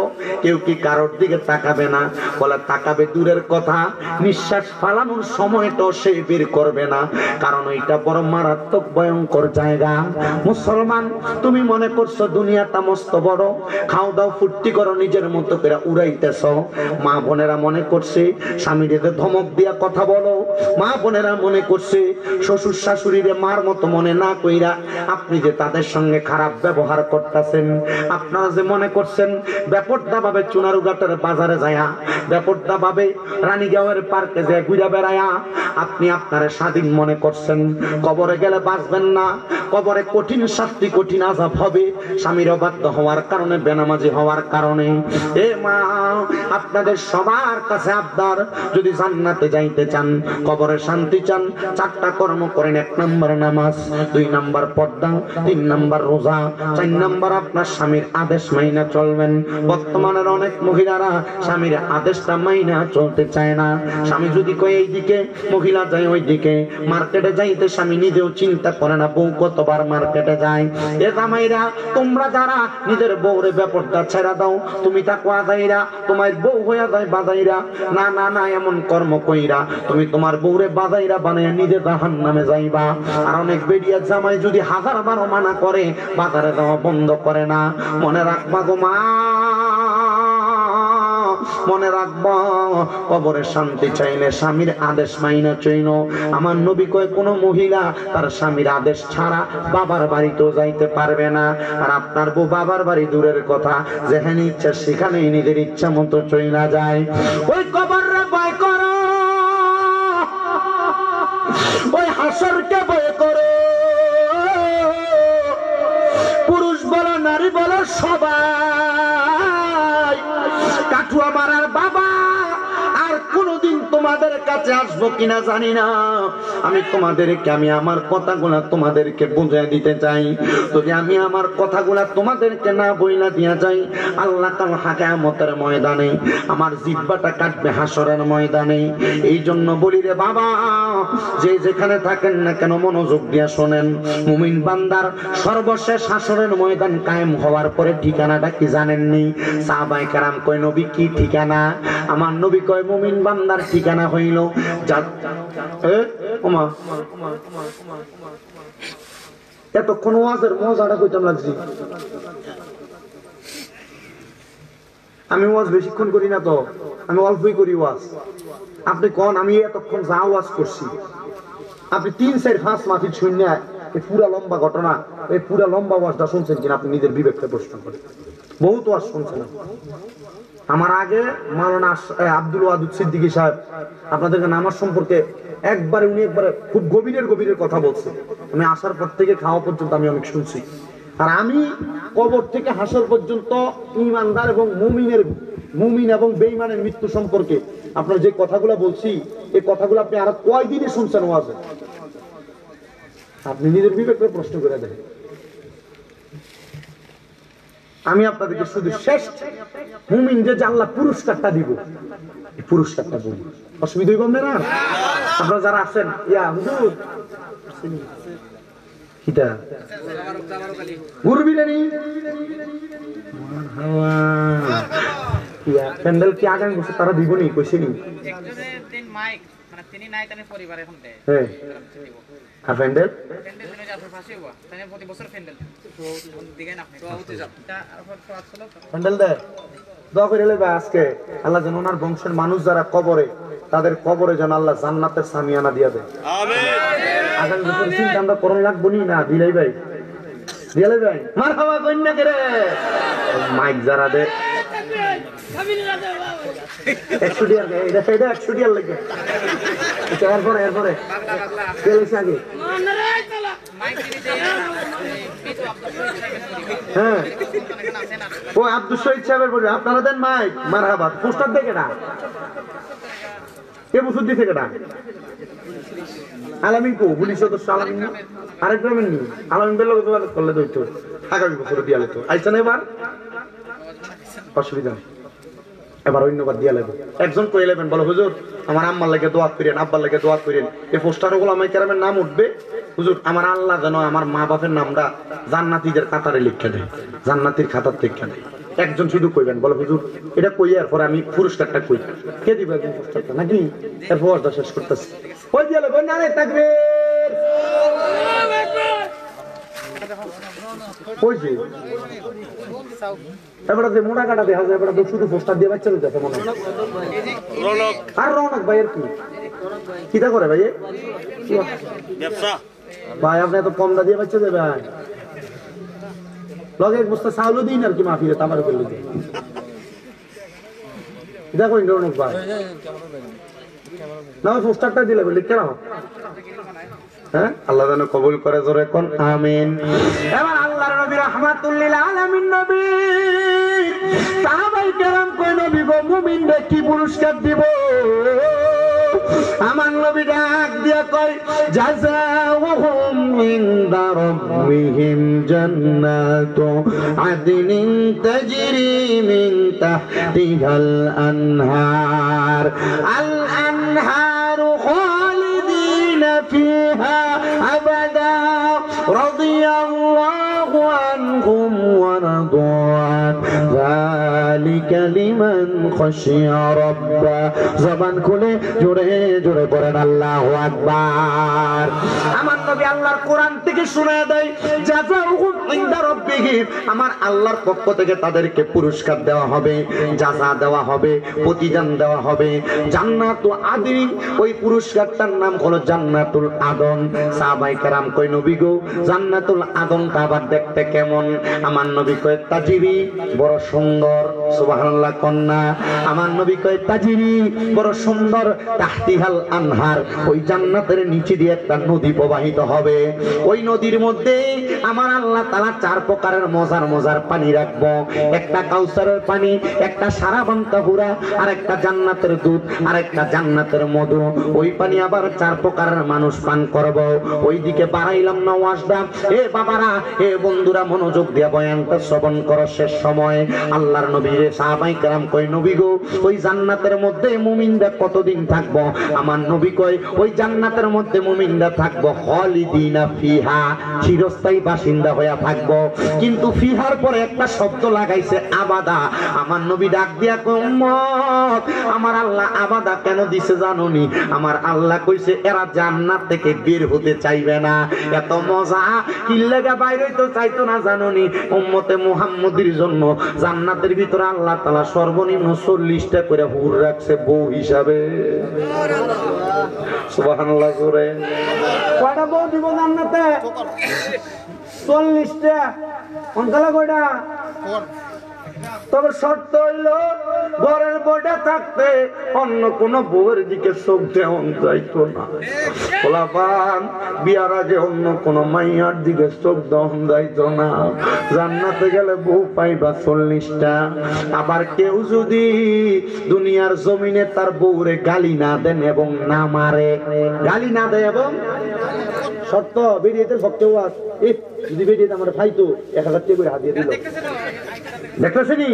Speaker 1: কেউ কি কারোর দিকে তাকাবে না? বলে তাকাবে দূরের কথা, নিঃশ্বাস ফালানোর সময়টাও সে বের করবে না, কারণ ওইটা বড় মারাত্মক ভয়ঙ্কর জায়গা। মুসলমান তুমি মনে করছো দুনিয়াটা মস্ত বড়, খাও দাও ফুর্তি করো, নিজের মতো করে উড়াইতেছ। মা বোনেরা মনে করছে স্বামীদের ধমক দিয়া কথা বলো, মা বোনেরা মনে করছে শ্বশুর শাশুড়িরে মার মতো মনে না কইরা আপনি যে তাদের সঙ্গে খারাপ ব্যবহার করতেছেন। আপনারা যে মনে করছেন ব্যাপারটা ভাবে চুনারুঘাটের বাজারে যায়া, ব্যাপারটা ভাবে রানীগাঁওয়ের পার্কে যায় ঘুরা বেড়ায়া আপনি আপনারে স্বাধীন মনে করছেন। কবরে গেলে বাঁচবেন না, কবরে কঠিন শাস্তি, কঠিন আযাব হবে স্বামীর অবাধ্য হওয়ার কারণে, বেনামাজি হওয়ার কারণে। এ মা, আপনাদের সবার কাছে আবদার, যদি জান্নাতে যাইতে চান, কবরে শান্তি চান, 4টা কর্ম করেন। 1 নম্বর নামাজ, 2 নম্বর পর্দা, 3 নম্বর রোজা, 4 নম্বর আপনার স্বামীর আদেশ মাইনা চলবেন। বর্তমানের অনেক মহিলারা স্বামীর আদেশটা মাইনা চলতে চায় না। স্বামী যদি কয় এইদিকে, মহিলা যায় ওইদিকে। মার্কেটে যাইতে স্বামী নিজেও চিন্তা করে না বউ কতবার মার্কেটে যায়। এ জামাইরা তোমরা যারা নিজের বউরে ব্যাপারটা ছেড়া দাও, তুমি তাকওয়া যাইরা তোমার বউ হইয়া যায় বাজাইরা, না না না এমন কর্ম কইরা তুমি তোমার বউরে বাজাইরা বানাইয়া নিজে জাহান্নামে যাইবা। আর অনেক বেডিয়া জামাই যদি 1000বার মানা করে বাজারে যাওয়া বন্ধ করে না। মনে রাখবা গো মা, মনে রাখবা কবরে শান্তি চাইলে স্বামীর আদেশ মাইনা চইনো। আমার নবী কয় কোন মহিলা তার স্বামীর আদেশ ছাড়া বাবার বাড়িতেও যাইতে পারবে না। আর আপনার বউ বাবার বাড়ি দূরের কথা, যেখানে ইচ্ছা সেখানেই নিজের ইচ্ছা মতো চইলা যায়। ওই কবররে ভয় করো, ওই হাসরকে ভয় করো। পুরুষ বলো নারী বলো সবাই কাঠুয়া মারার বাবা আর কোনদিন তোমাদের কাছে আসবো কিনা জানি না। আমি আমার কথাগুলা তোমাদেরকে বুঝিয়ে দিতে চাই। যদি আমি আমার কথাগুলা তোমাদেরকে না বইলা দিয়া যাই, আল্লাহ কাল কিয়ামতের ময়দানে আমার জিহ্বাটা কাটবে হাসরের ময়দানে। এই জন্য বলি রে বাবা, যে যেখানে থাকেন না কেন মনোযোগ দিয়া শোনেন। মুমিন বান্দার সর্বশেষ হাসরের ময়দান কায়েম হওয়ার পরে ঠিকানাটা কি জানেননি? সাহাবায়ে কেরাম কয় নবী কি ঠিকানা? আমার নবী কয় মুমিন বান্দার ঠিকানা হইল এতক্ষণ ওয়াজের মজাটা কইতাম লাগছি। আমি ওয়াজ বেশিক্ষণ করি না তো, আমি অল্পই করি ওয়াজ। আপনি কোন আমি এতক্ষণ যা ওয়াজ করছি, আপনি 3, 4, 5 মাফিক শুনলে এই পুরা লম্বা ঘটনা, এই পুরা লম্বা ওয়াজটা শুনছেন কিনা আপনি নিজের বিবেককে প্রশ্ন করেন। বহুত ওয়াজ শুনছেন। আমার আগে মাওলানা আব্দুল ওয়াদুদ সিদ্দিকী সাহেব আপনাদেরকে নামাজ সম্পর্কে উনি একবারে খুব গভীরের কথা বলছে। আমি আসার পর থেকে খাওয়া পর্যন্ত আমি অনেক শুনছি। আর আমি কবর থেকে হাসর পর্যন্ত ঈমানদার এবং মুমিন এবং বেঈমানের মৃত্যু সম্পর্কে আপনার যে কথাগুলো বলছি, এই কথাগুলো আপনি আরো কয়দিনে শুনছেন ওয়াজে? আপনি নিজের বিবেককে প্রশ্ন করে দেন। আমি আপনাদেরকে শুধু শেষ মুমিন যে আল্লাহ পুরস্কারটা দিব, এই পুরস্কারটা বলি। অসুবিধা হইব না? আপনারা যারা আছেন হুজুর কিটা গুরবিরানি প্যান্ডেল কি আগামী বছর তারা দিব নি কইছে নি? হ্যাঁ, আর প্যান্ডেল আজকে আল্লাহ যেন ওনার বংশের মানুষ যারা কবরে, তাদের কবরে যেন আল্লাহ জান্নাতের সামিয়ানা দিয়া দেয়। আগামী বছর চিন্তা আমরা করণ লাগবো নি না? দিলাই ভাই মারহাবা কন্যা কে রে মাইক যারা দে 100 টাকা এটা সেটা 100 টাকা লাগে। এরপরে চলেছে আগে। হ্যাঁ, ও আব্দুল শহীদ সাহেবের বলবে আপনারা দেন মাইক। মারহাবা পোস্টার দেখে না কে বছর দিছে কেটা? আলামিন কো পুলিশ সদস্য আলামিন আরেক গ্রামের নি আলামিন বের লোক করলে দইতো আগামী বছর দিয়ালে তো আইছে না এবার অসুবিধা নেই। এবার অন্যবার দিয়া লাগবে। একজন কই এলেবেন বলো হুজুর আমার আম্মার লাগে দোয়া করেন, আব্বার লাগে দোয়া করেন। এই পোস্টার গুলো আমার কেরামের নাম উঠবে। হুজুর আমার আল্লাহ যেন আমার মা বাপের নামটা জান্নাতীদের কাতারে লিখে দেয়, জান্নাতীর খাতার থেকে দেয়। একজন শুধু কইবেন বলো হুজুর এটা কই, এরপর আমি পুরস্কারটা কই কে দিবে পুরস্কারটা নাকি? এরপর ওয়াজটা শেষ করতেছি। ওই দিয়া লাগবে নারে তাকবীর। কইছি এবারে যে মোটা কাটা দেখা যায়, এবারে তো শুধু পোস্টার দিয়ে বাচ্চা দিতেছে মনে হয়। আর রৌনক ভাইয়ের কিটা করে ভাই? ব্যবসা ভাই আপনি এত কম দা দিয়ে বাচ্চা দেবে লগে এক বস্তা চাউলও দিন আর কি মাফিরে তামারে করলে দেখো রৌনক ভাই না পোস্টারটা দিলে বলি কেন? হ্যাঁ, আল্লাহ যেন কবুল করে জোরে কোন আমিন। এবার আল্লাহর নবী রাহমাতুল লিল আলামিন নবী সাহাবায়ে কেরাম কই নবী গো মুমিনরে কি পুরস্কার দিব? আমার নবী ডাক দিয়া কয় জাযাউহুম ইনদা রাব্বিহিম জান্নাতু আদনিন তাজরি মিন তাহতিহাল আনহার আল আনহারু খালিদিনা ফিহা আবাদা রাদিয়াল্লাহু আনহুম ওয়া রাদু আন যালিকা লিমান খাশিয়া রাব্বা। জবান খুলে জোরে জোরে পড়েন আল্লাহু আকবার। আমার নবী আল্লাহর কোরআন থেকে শোনায় দেয় জাযাউহুম ইনদা রাব্বিহিম, আমার আল্লাহর পক্ষ থেকে তাদেরকে পুরস্কার দেওয়া হবে, জাযা দেওয়া হবে, প্রতিদান দেওয়া হবে। জান্নাতু আদিন, ওই পুরস্কারটার নাম হলো জান্নাতুল আদন। সাহাবায়ে কেরাম কই নবী গো জান্নাতুল আদনটা আবার দেখতে কেমন? আমার নবী কয় তাজিরি, বড় সুন্দর। সুবহানাল্লাহ কন্যা। আমার নবী কয় তাজিরি, বড় সুন্দর। তাহতিহাল আনহার, ওই জান্নাতের নিচে দিয়ে একটা নদী প্রবাহিত হবে। ওই নদীর মধ্যে আমার আল্লাহ তাআলা 4 প্রকারের মজার মজার পানি রাখবো। একটা কাউসারের পানি, একটা সারাবান তাহুরা, আর একটা জান্নাতের দুধ, আর একটা জান্নাতের মধু। ওই পানি আবার 4 প্রকারের মানুষ পান করবো। ওইদিকে বাড়াইলাম না ওয়াজটা। এ বাবারা, এ বন্ধুরা, মনোযোগ দিয়ে বয়ানটা শ্রবণ করো। শেষ সময় আল্লাহর নবী রে সাহাবায়ে কেরাম কই নবী গো ওই জান্নাতের মধ্যে মুমিনরা কতদিন থাকবো? আমার নবী কয় ওই জান্নাতের মধ্যে মুমিনরা থাকবো খালিদিনা ফিহা, চিরস্থায়ী বাসিন্দা হয়ে থাকবো। কিন্তু ফিহার পরে একটা শব্দ লাগাইছে আবাদা। আমার নবী ডাক দিয়া কয় উম্মত, আমার আল্লাহ আবাদা কেন দিছে জানোনি? আমার আল্লাহ কইছে এরা জান্নাত থেকে বের হতে চাইবে না। এত মজা কি লাগা বাইরে তো চাইতো না জানোনি? উম্মতে মুহাম্মদীর জন্য জান্নাতের ভিতরে আল্লাহ তাআলা সর্বনিম্ন 40টা করে হুর রাখছে বউ হিসাবে। সুবহানাল্লাহ করে কয়টা বউ দিব জান্নাতে? 40টা। কোনটা কয়টা? তবে শর্ত হইল ঘরের বউটা থাকতে অন্য কোন বউয়ের দিকে চোখ দেওয়া যাইতো না। পোলাপান বিয়ার আগে অন্য কোন মাইয়ার দিকে চোখ দেওয়া যাইতো না। জান্নাতে গেলে বউ পাইবা 40টা। আবার কেউ যদি দুনিয়ার জমিনে তার বউরে গালি না দেন এবং না মারে, গালি না দেয় এবং শর্ত বেরিয়েতে সবচেয়ে ওয়াজ যদি বেরিয়ে আমার খাইতো 1000 টাকা করে হাত দিয়ে দিল। দেখতেছেনি?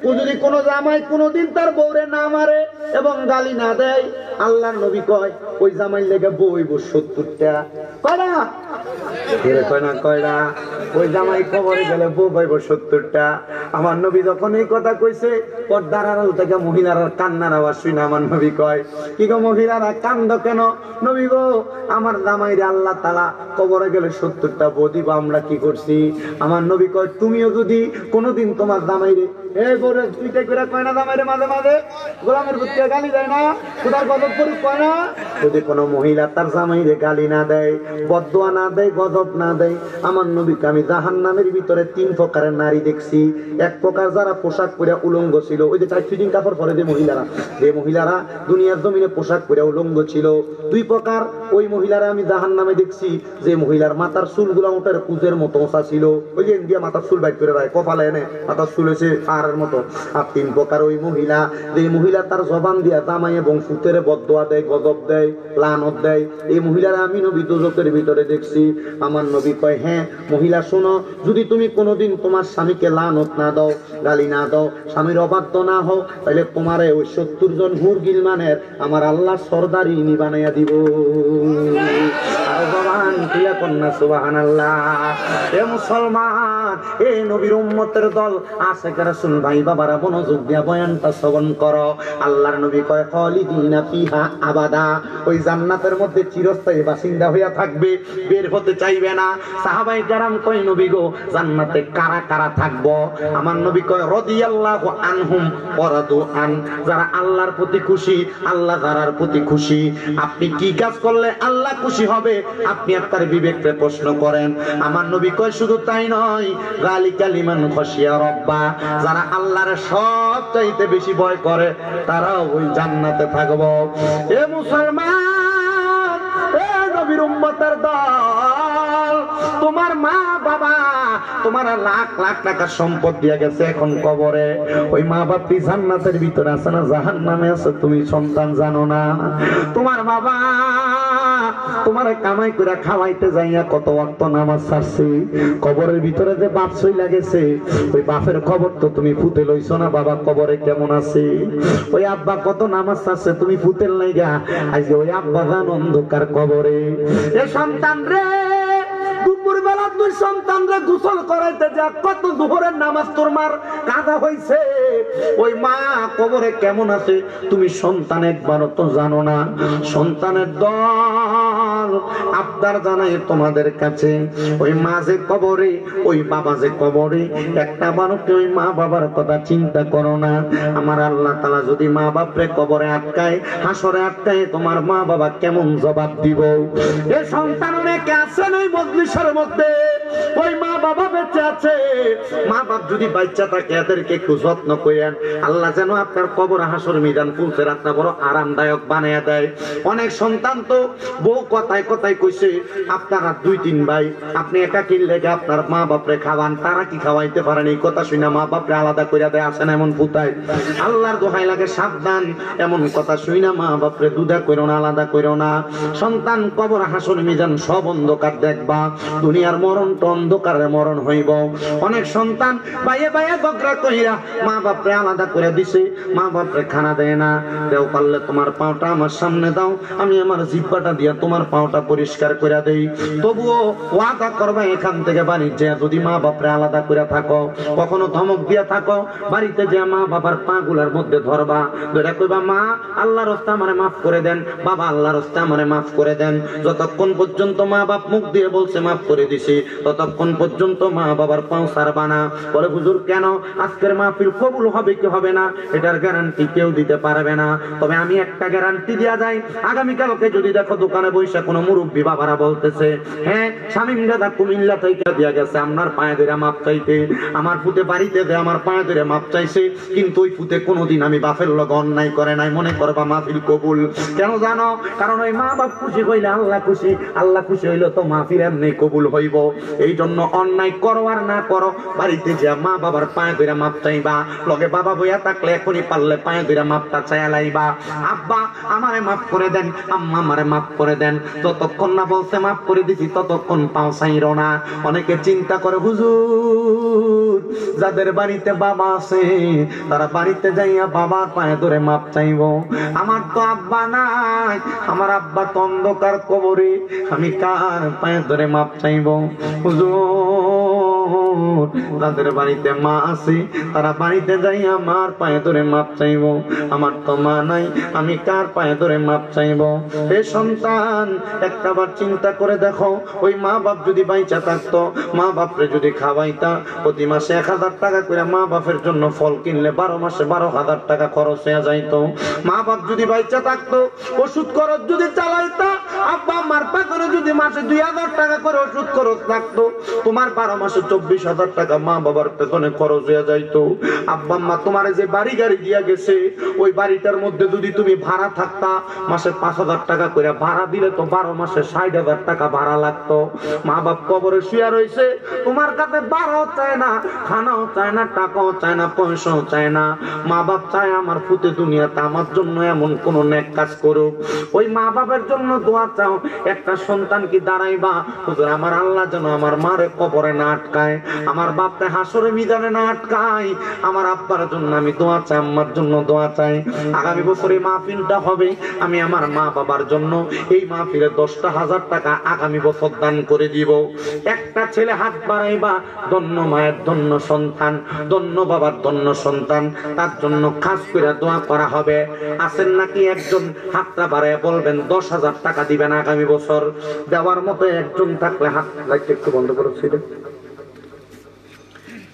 Speaker 1: ও যদি কোন জামাই কোনদিন তার বউরে না মারে এবং গালি না দেয়, আল্লাহর নবী কয় ওই জামাই লেগে বইব 70টা। কয়টা? কয় না কয়টা? ওই জামাই কবরে গেলে বউ পাইব 70টা। আমার নবী যখন এই কথা কইছে, পর্দার আড়াল থেকে মহিলারা কান্নার আওয়াজ শুনে আমার নবী কয় কি গো মহিলারা কান্দ কেন? নবী গো আমার জামাইরে আল্লাহ তাআলা কবরে গেলে 70টা বউ দিব, আমরা কি করছি? আমার নবী কয় তুমিও যদি কোনদিন তোমার জামাইরে এই বলে দুইটা করে কয় না জামাইরে মাঝে মাঝে গোলামের বুকে গালি দেয় না, খোদার গজব করি কয় না? যদি কোনো মহিলা তার জামাইরে গালি না দেয়, বদদোয়া না দেয়, গজব না দেয়, আমার নবীকে আমি জাহান্নামের ভিতরে 3 প্রকারের নারী দেখছি। এক প্রকার যারা পোশাক পরে উলঙ্গ ছিল, ওই যে 4 ফিটিং কাপড় পরে যে মহিলারা দুনিয়ার জমিনে পোশাক পরে উলঙ্গ ছিল। 2 প্রকার ওই মহিলারা আমি জাহান্নামে দেখছি, যে মহিলার মাথার চুলগুলো ওটার কুজের মতো ওসা ছিল, ওই যে ইন্ডিয়া মাথার চুল বাইট করে রায় কপালে এনে মাথার চুল এসে পাহাড়ের মতো। আর 3 প্রকার ওই মহিলা, যে মহিলা তার জবান দিয়া জামাই এবং ফুতের বদদোয়া দেয়, গজব দেয়, লানত দেয়, এই মহিলারা আমি নবী দোজখের ভিতরে দেখছি। আমার নবী কয় হ্যাঁ মহিলা শোনো, যদি তুমি কোনোদিন তোমার স্বামীকে লানত না দাও, গালি না দাও, স্বামীর অবাধ্য না হও, তাহলে তোমারে ওই 70 জন হুর গিলমানের আমার আল্লাহ সর্দারি নি বানাইয়া দিব। আর বাবান তুইয়া কন্যা সুবহানাল্লাহ। এ মুসলমান, এ নবীর উম্মতের দল আশিক রাসূল ভাই বাবারা মনোযোগ দিয়া বয়ানটা শ্রবণ করো। আল্লাহর নবী কয় খালিদিনা ফিহা আবাদা, ওই জান্নাতের মধ্যে চিরস্থায়ী বাসিন্দা হইয়া থাকবে, বের হতে চাইবে না। সাহাবায়ে কেরাম কয় নবী গো জান্নাতে কারা কারা থাকবো? আমার নবী কয় রাদিয়াল্লাহু আনহুম ওয়া রাদু আন, যারা আল্লাহর প্রতি খুশি, আল্লাহ যারার প্রতি খুশি। আপনি কি কাজ করলে আল্লাহ খুশি হবে আপনি আপনার বিবেককে প্রশ্ন করেন। আমার নবী কয় শুধু তাই নয়, যালিকা লিমান খাশিয়া রাব্বা, যারা আল্লাহর সবচাইতে বেশি ভয় করে তারাও ওই জান্নাতে থাকবো। এ মুসলমান, এ নবীর উম্মতের দল, তোমার মা বাবা তোমার লাখ লাখ টাকা সম্পদ দিয়া গেছে, এখন কবরে ওই মা বাপি জান্নাতের ভিতরে আছে না জাহান্নামে আছে তুমি সন্তান জানো না? তোমার বাবা তোমার কামাই করে খাওয়াইতে যাইয়া কত ওয়াক্ত নামাজ ছাড়ছে, কবরের ভিতরে যে বাপ চইলা গেছে, ওই বাপের খবর তো তুমি ফুতে লইছো না, বাবা কবরে কেমন আছে? ওই আব্বা কত নামাজ ছাড়ছে তুমি ফুতেল লাইগা, আজ ওই আব্বা জান অন্ধকার কবরে। এ সন্তান রে, দুপুর বেলা তুই সন্তানরে গোসল করাইতে যা কত দুপুরের নামাজ তোর মার কাজা হইছে, ওই মা কবরে কেমন আছে তুমি সন্তান একবারও তো জানো না। সন্তানের দল আবদার জানাই তোমাদের কাছে, ওই মা যে কবরে, ওই বাবা যে কবরে, একটা মানুষকে ওই মা বাবার কথা চিন্তা করো না। আমার আল্লাহ তাআলা যদি মা বাপরে কবরে আটকায়, হাসরে আটকায়, তোমার মা বাবা কেমন জবাব দিব? এই সন্তান অনেকে আছেন ওই মজলিসের মধ্যে, ওই মা বাবা বেঁচে আছে, মা বাপ যদি বাচ্চা থাকে এদেরকে একটু যত্ন করেন, আল্লাহ যেন আপনার কবর হাসর মিজান পুলসে রাতটা বড় আরামদায়ক বানিয়ে দেয়। অনেক সন্তান তো বউ কথায় কথায় কইছে আপনারা 2-3 ভাই, আপনি একাকী লেগে আপনার মা বাপরে খাওয়ান, তারা কি খাওয়াইতে পারেন? এই কথা শুনে মা বাপরে আলাদা করে দেয়। আসেন এমন পুতায়, আল্লাহর দোহাই লাগে সাবধান, এমন কথা শুনে মা বাপরে দুধা করো না, আলাদা করো না। সন্তান কবর হাসর মিজান সব অন্ধকার দেখবা, দুনিয়ার মরণ তো অন্ধকারের মরণ হইব। অনেক সন্তান বাইয়ে বাইয়ে গগরা কইরা মা বাপরে আলাদা করে দিছে, মা বাপরে খানা দেয় না। দেও পারলে তোমার পাওটা আমার সামনে দাও, আমি আমার জিহ্বাটা দিয়া তোমার পাওটা পরিষ্কার করে দেই। তবুও ওয়াদা করবা এখান থেকে বাড়ি যে যদি মা বাপরে আলাদা করে থাকো, কখনো ধমক দিয়া থাকো, বাড়িতে যে মা বাবার পা গুলার মধ্যে ধরবা, ধরে কইবা মা আল্লাহর রাস্তা আমারে মাফ করে দেন, বাবা আল্লাহর রাস্তা আমারে মাফ করে দেন। যতক্ষণ পর্যন্ত মা বাপ মুখ দিয়ে বলছে মাফ করে দিছি, ততক্ষণ পর্যন্ত মা বাবার পাও ছাড়বা না। বলে হুজুর কেন? আজকের মাহফিল কবুল হবে কি হবে না এটার গ্যারান্টি কেউ দিতে পারবে না, তবে আমি একটা গ্যারান্টি দেয়া যায়, আগামীকালকে যদি দেখো দোকানে বৈশা কোনো মুরব্বী বাবারা বলতেছে হ্যাঁ শামীম দাদা কুমিল্লা থেকে দিয়া গেছে আপনার পায়ে ধরে মাপ চাইতে, আমার ফুতে বাড়িতে যে আমার পায়ে ধরে মাপ চাইছে, কিন্তু ওই ফুতে কোনোদিন আমি বাপের লগে অন্যায় করে নাই, মনে করবা মাহফিল কবুল। কেন জানো? কারণ ওই মা বাপ খুশি হইলে আল্লাহ খুশি, আল্লাহ খুশি হইলে তো মাহফিল এমনি কবুল হইব। এই জন্য অন্যায় করো আর না করো, বাড়িতে যে মা বাবার পায়ে ধরে মাপ চাইবা, লগে বাবা বইয়া থাকলে এখনই পারলে পায়ে ধরে মাপটা চাইয়া লাইবা, আব্বা আমারে মাফ করে দেন, আম্মা আমারে মাফ করে দেন। যতক্ষণ না বলছে মাফ করে দিছি ততক্ষণ পাও চাইরো না। অনেকে চিন্তা করে হুজুর যাদের বাড়িতে বাবা আছে তারা বাড়িতে যাইয়া বাবার পায়ে ধরে মাপ চাইব, আমার তো আব্বা নাই, আমার আব্বা তো অন্ধকার কবরে, আমি কার পায়ে ধরে মাপ চাইব? হুজুর যাদের বাড়িতে মা আছে তারা বাড়িতে যাইয়া মার পায়ে ধরে মাপ চাইব, আমার তো মা নাই, আমি কার পায়ে ধরে মাপ চাইব? এ সন্তান একটাবার চিন্তা করে দেখো, ওই মা বাপ যদি বাইচা থাকতো, মা বাপরে যদি খাওয়াইতা, প্রতি মাসে 1000 টাকা করে মা বাপের জন্য ফল কিনলে 12 মাসে 12,000 টাকা খরচ হয়ে যাইতো। মা বাপ যদি বাইচা থাকতো, ওষুধ খরচ যদি চালাইতা, আব্বা আম্মার পাখরে যদি মাসে 2000 টাকা করে ওষুধ খরচ লাগতো, তোমার 12 মাসে 24,000 টাকা মা বাবার পেছনে খরচ হয়ে যাইতো। আব্বা আম্মা তোমার যে বাড়ি গাড়ি দিয়া গেছে, ওই বাড়িটার মধ্যে যদি তুমি ভাড়া থাকতা, মাসে 5,000 টাকা করে ভাড়া দিলে তো 12 মাসে 60,000 টাকা ভাড়া লাগতো। মা বাপ কবরে শুয়ে রয়েছে, তোমার কাছে ভাড়াও চায় না, খানাও চায় না, টাকাও চায় না, পয়সাও চায় না। মা বাপ চায় আমার ফুতে দুনিয়াতে আমার জন্য এমন কোন নেক কাজ করুক। ওই মা বাবার জন্য দোয়া চাও। একটা সন্তান কি দাঁড়াইবা হুজুর আমার আল্লাহ যেন আমার মারে কবরে না আটকায়, আমার বাপরে হাসরে মিজানে না আটকায়, আমার আব্বার জন্য আমি দোয়া চাই, আম্মার জন্য দোয়া চাই। আগামী বছর এই মাহফিলটা হবে, আমি আমার মা বাবার জন্য এই মাহফিলে 10,000 টাকা আগামী বছর দান করে দিব। একটা ছেলে হাত বাড়াইবা, ধন্য মায়ের ধন্য সন্তান, ধন্য বাবার ধন্য সন্তান, তার জন্য খাস করে দোয়া করা হবে। আছেন নাকি একজন হাতটা বাড়াইয়া বলবেন 10,000 টাকা দিবেন আগামী বছর? দেওয়ার মতো একজন থাকলে হাত লাইটটা একটু বন্ধ করেছিল,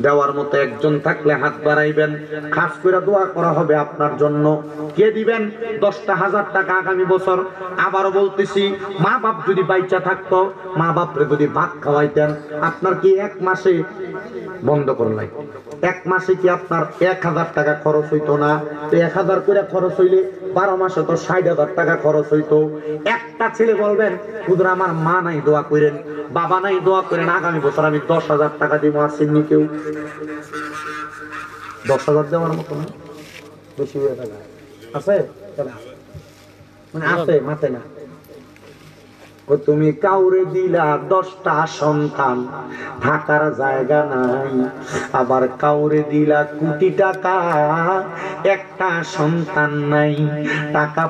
Speaker 1: দেওয়ার মতো একজন থাকলে হাত বাড়াইবেন, খাস করে দোয়া করা হবে আপনার জন্য। কে দিবেন? 10,000 টাকা আগামী বছর। আবারও বলতেছি, মা বাপ যদি বাইচা থাকতো, মা বাপরে যদি ভাত খাওয়াইতেন, আপনার কি এক মাসে বন্ধ করলাই, এক মাসে কি আপনার 1,000 টাকা খরচ হইতো না? তো 1,000 করে খরচ হইলে 12 মাসে তো 60,000 টাকা খরচ হইতো। একটা ছেলে বলবেন হুজুর আমার মা নাই দোয়া করেন, বাবা নাই দোয়া করেন, আগামী বছর আমি 10,000 টাকা দিব। আসেননি কেউ? 10,000 দেওয়ার মতো না, বেশি হয়ে গেল। আছে মানে আছে মাথায় না। তুমি কাউরে দিলা 10টা সন্তান, থাকার জায়গা নাই, আবার কাউরে দিলা কোটি টাকা, একটা সন্তান নাই, টাকা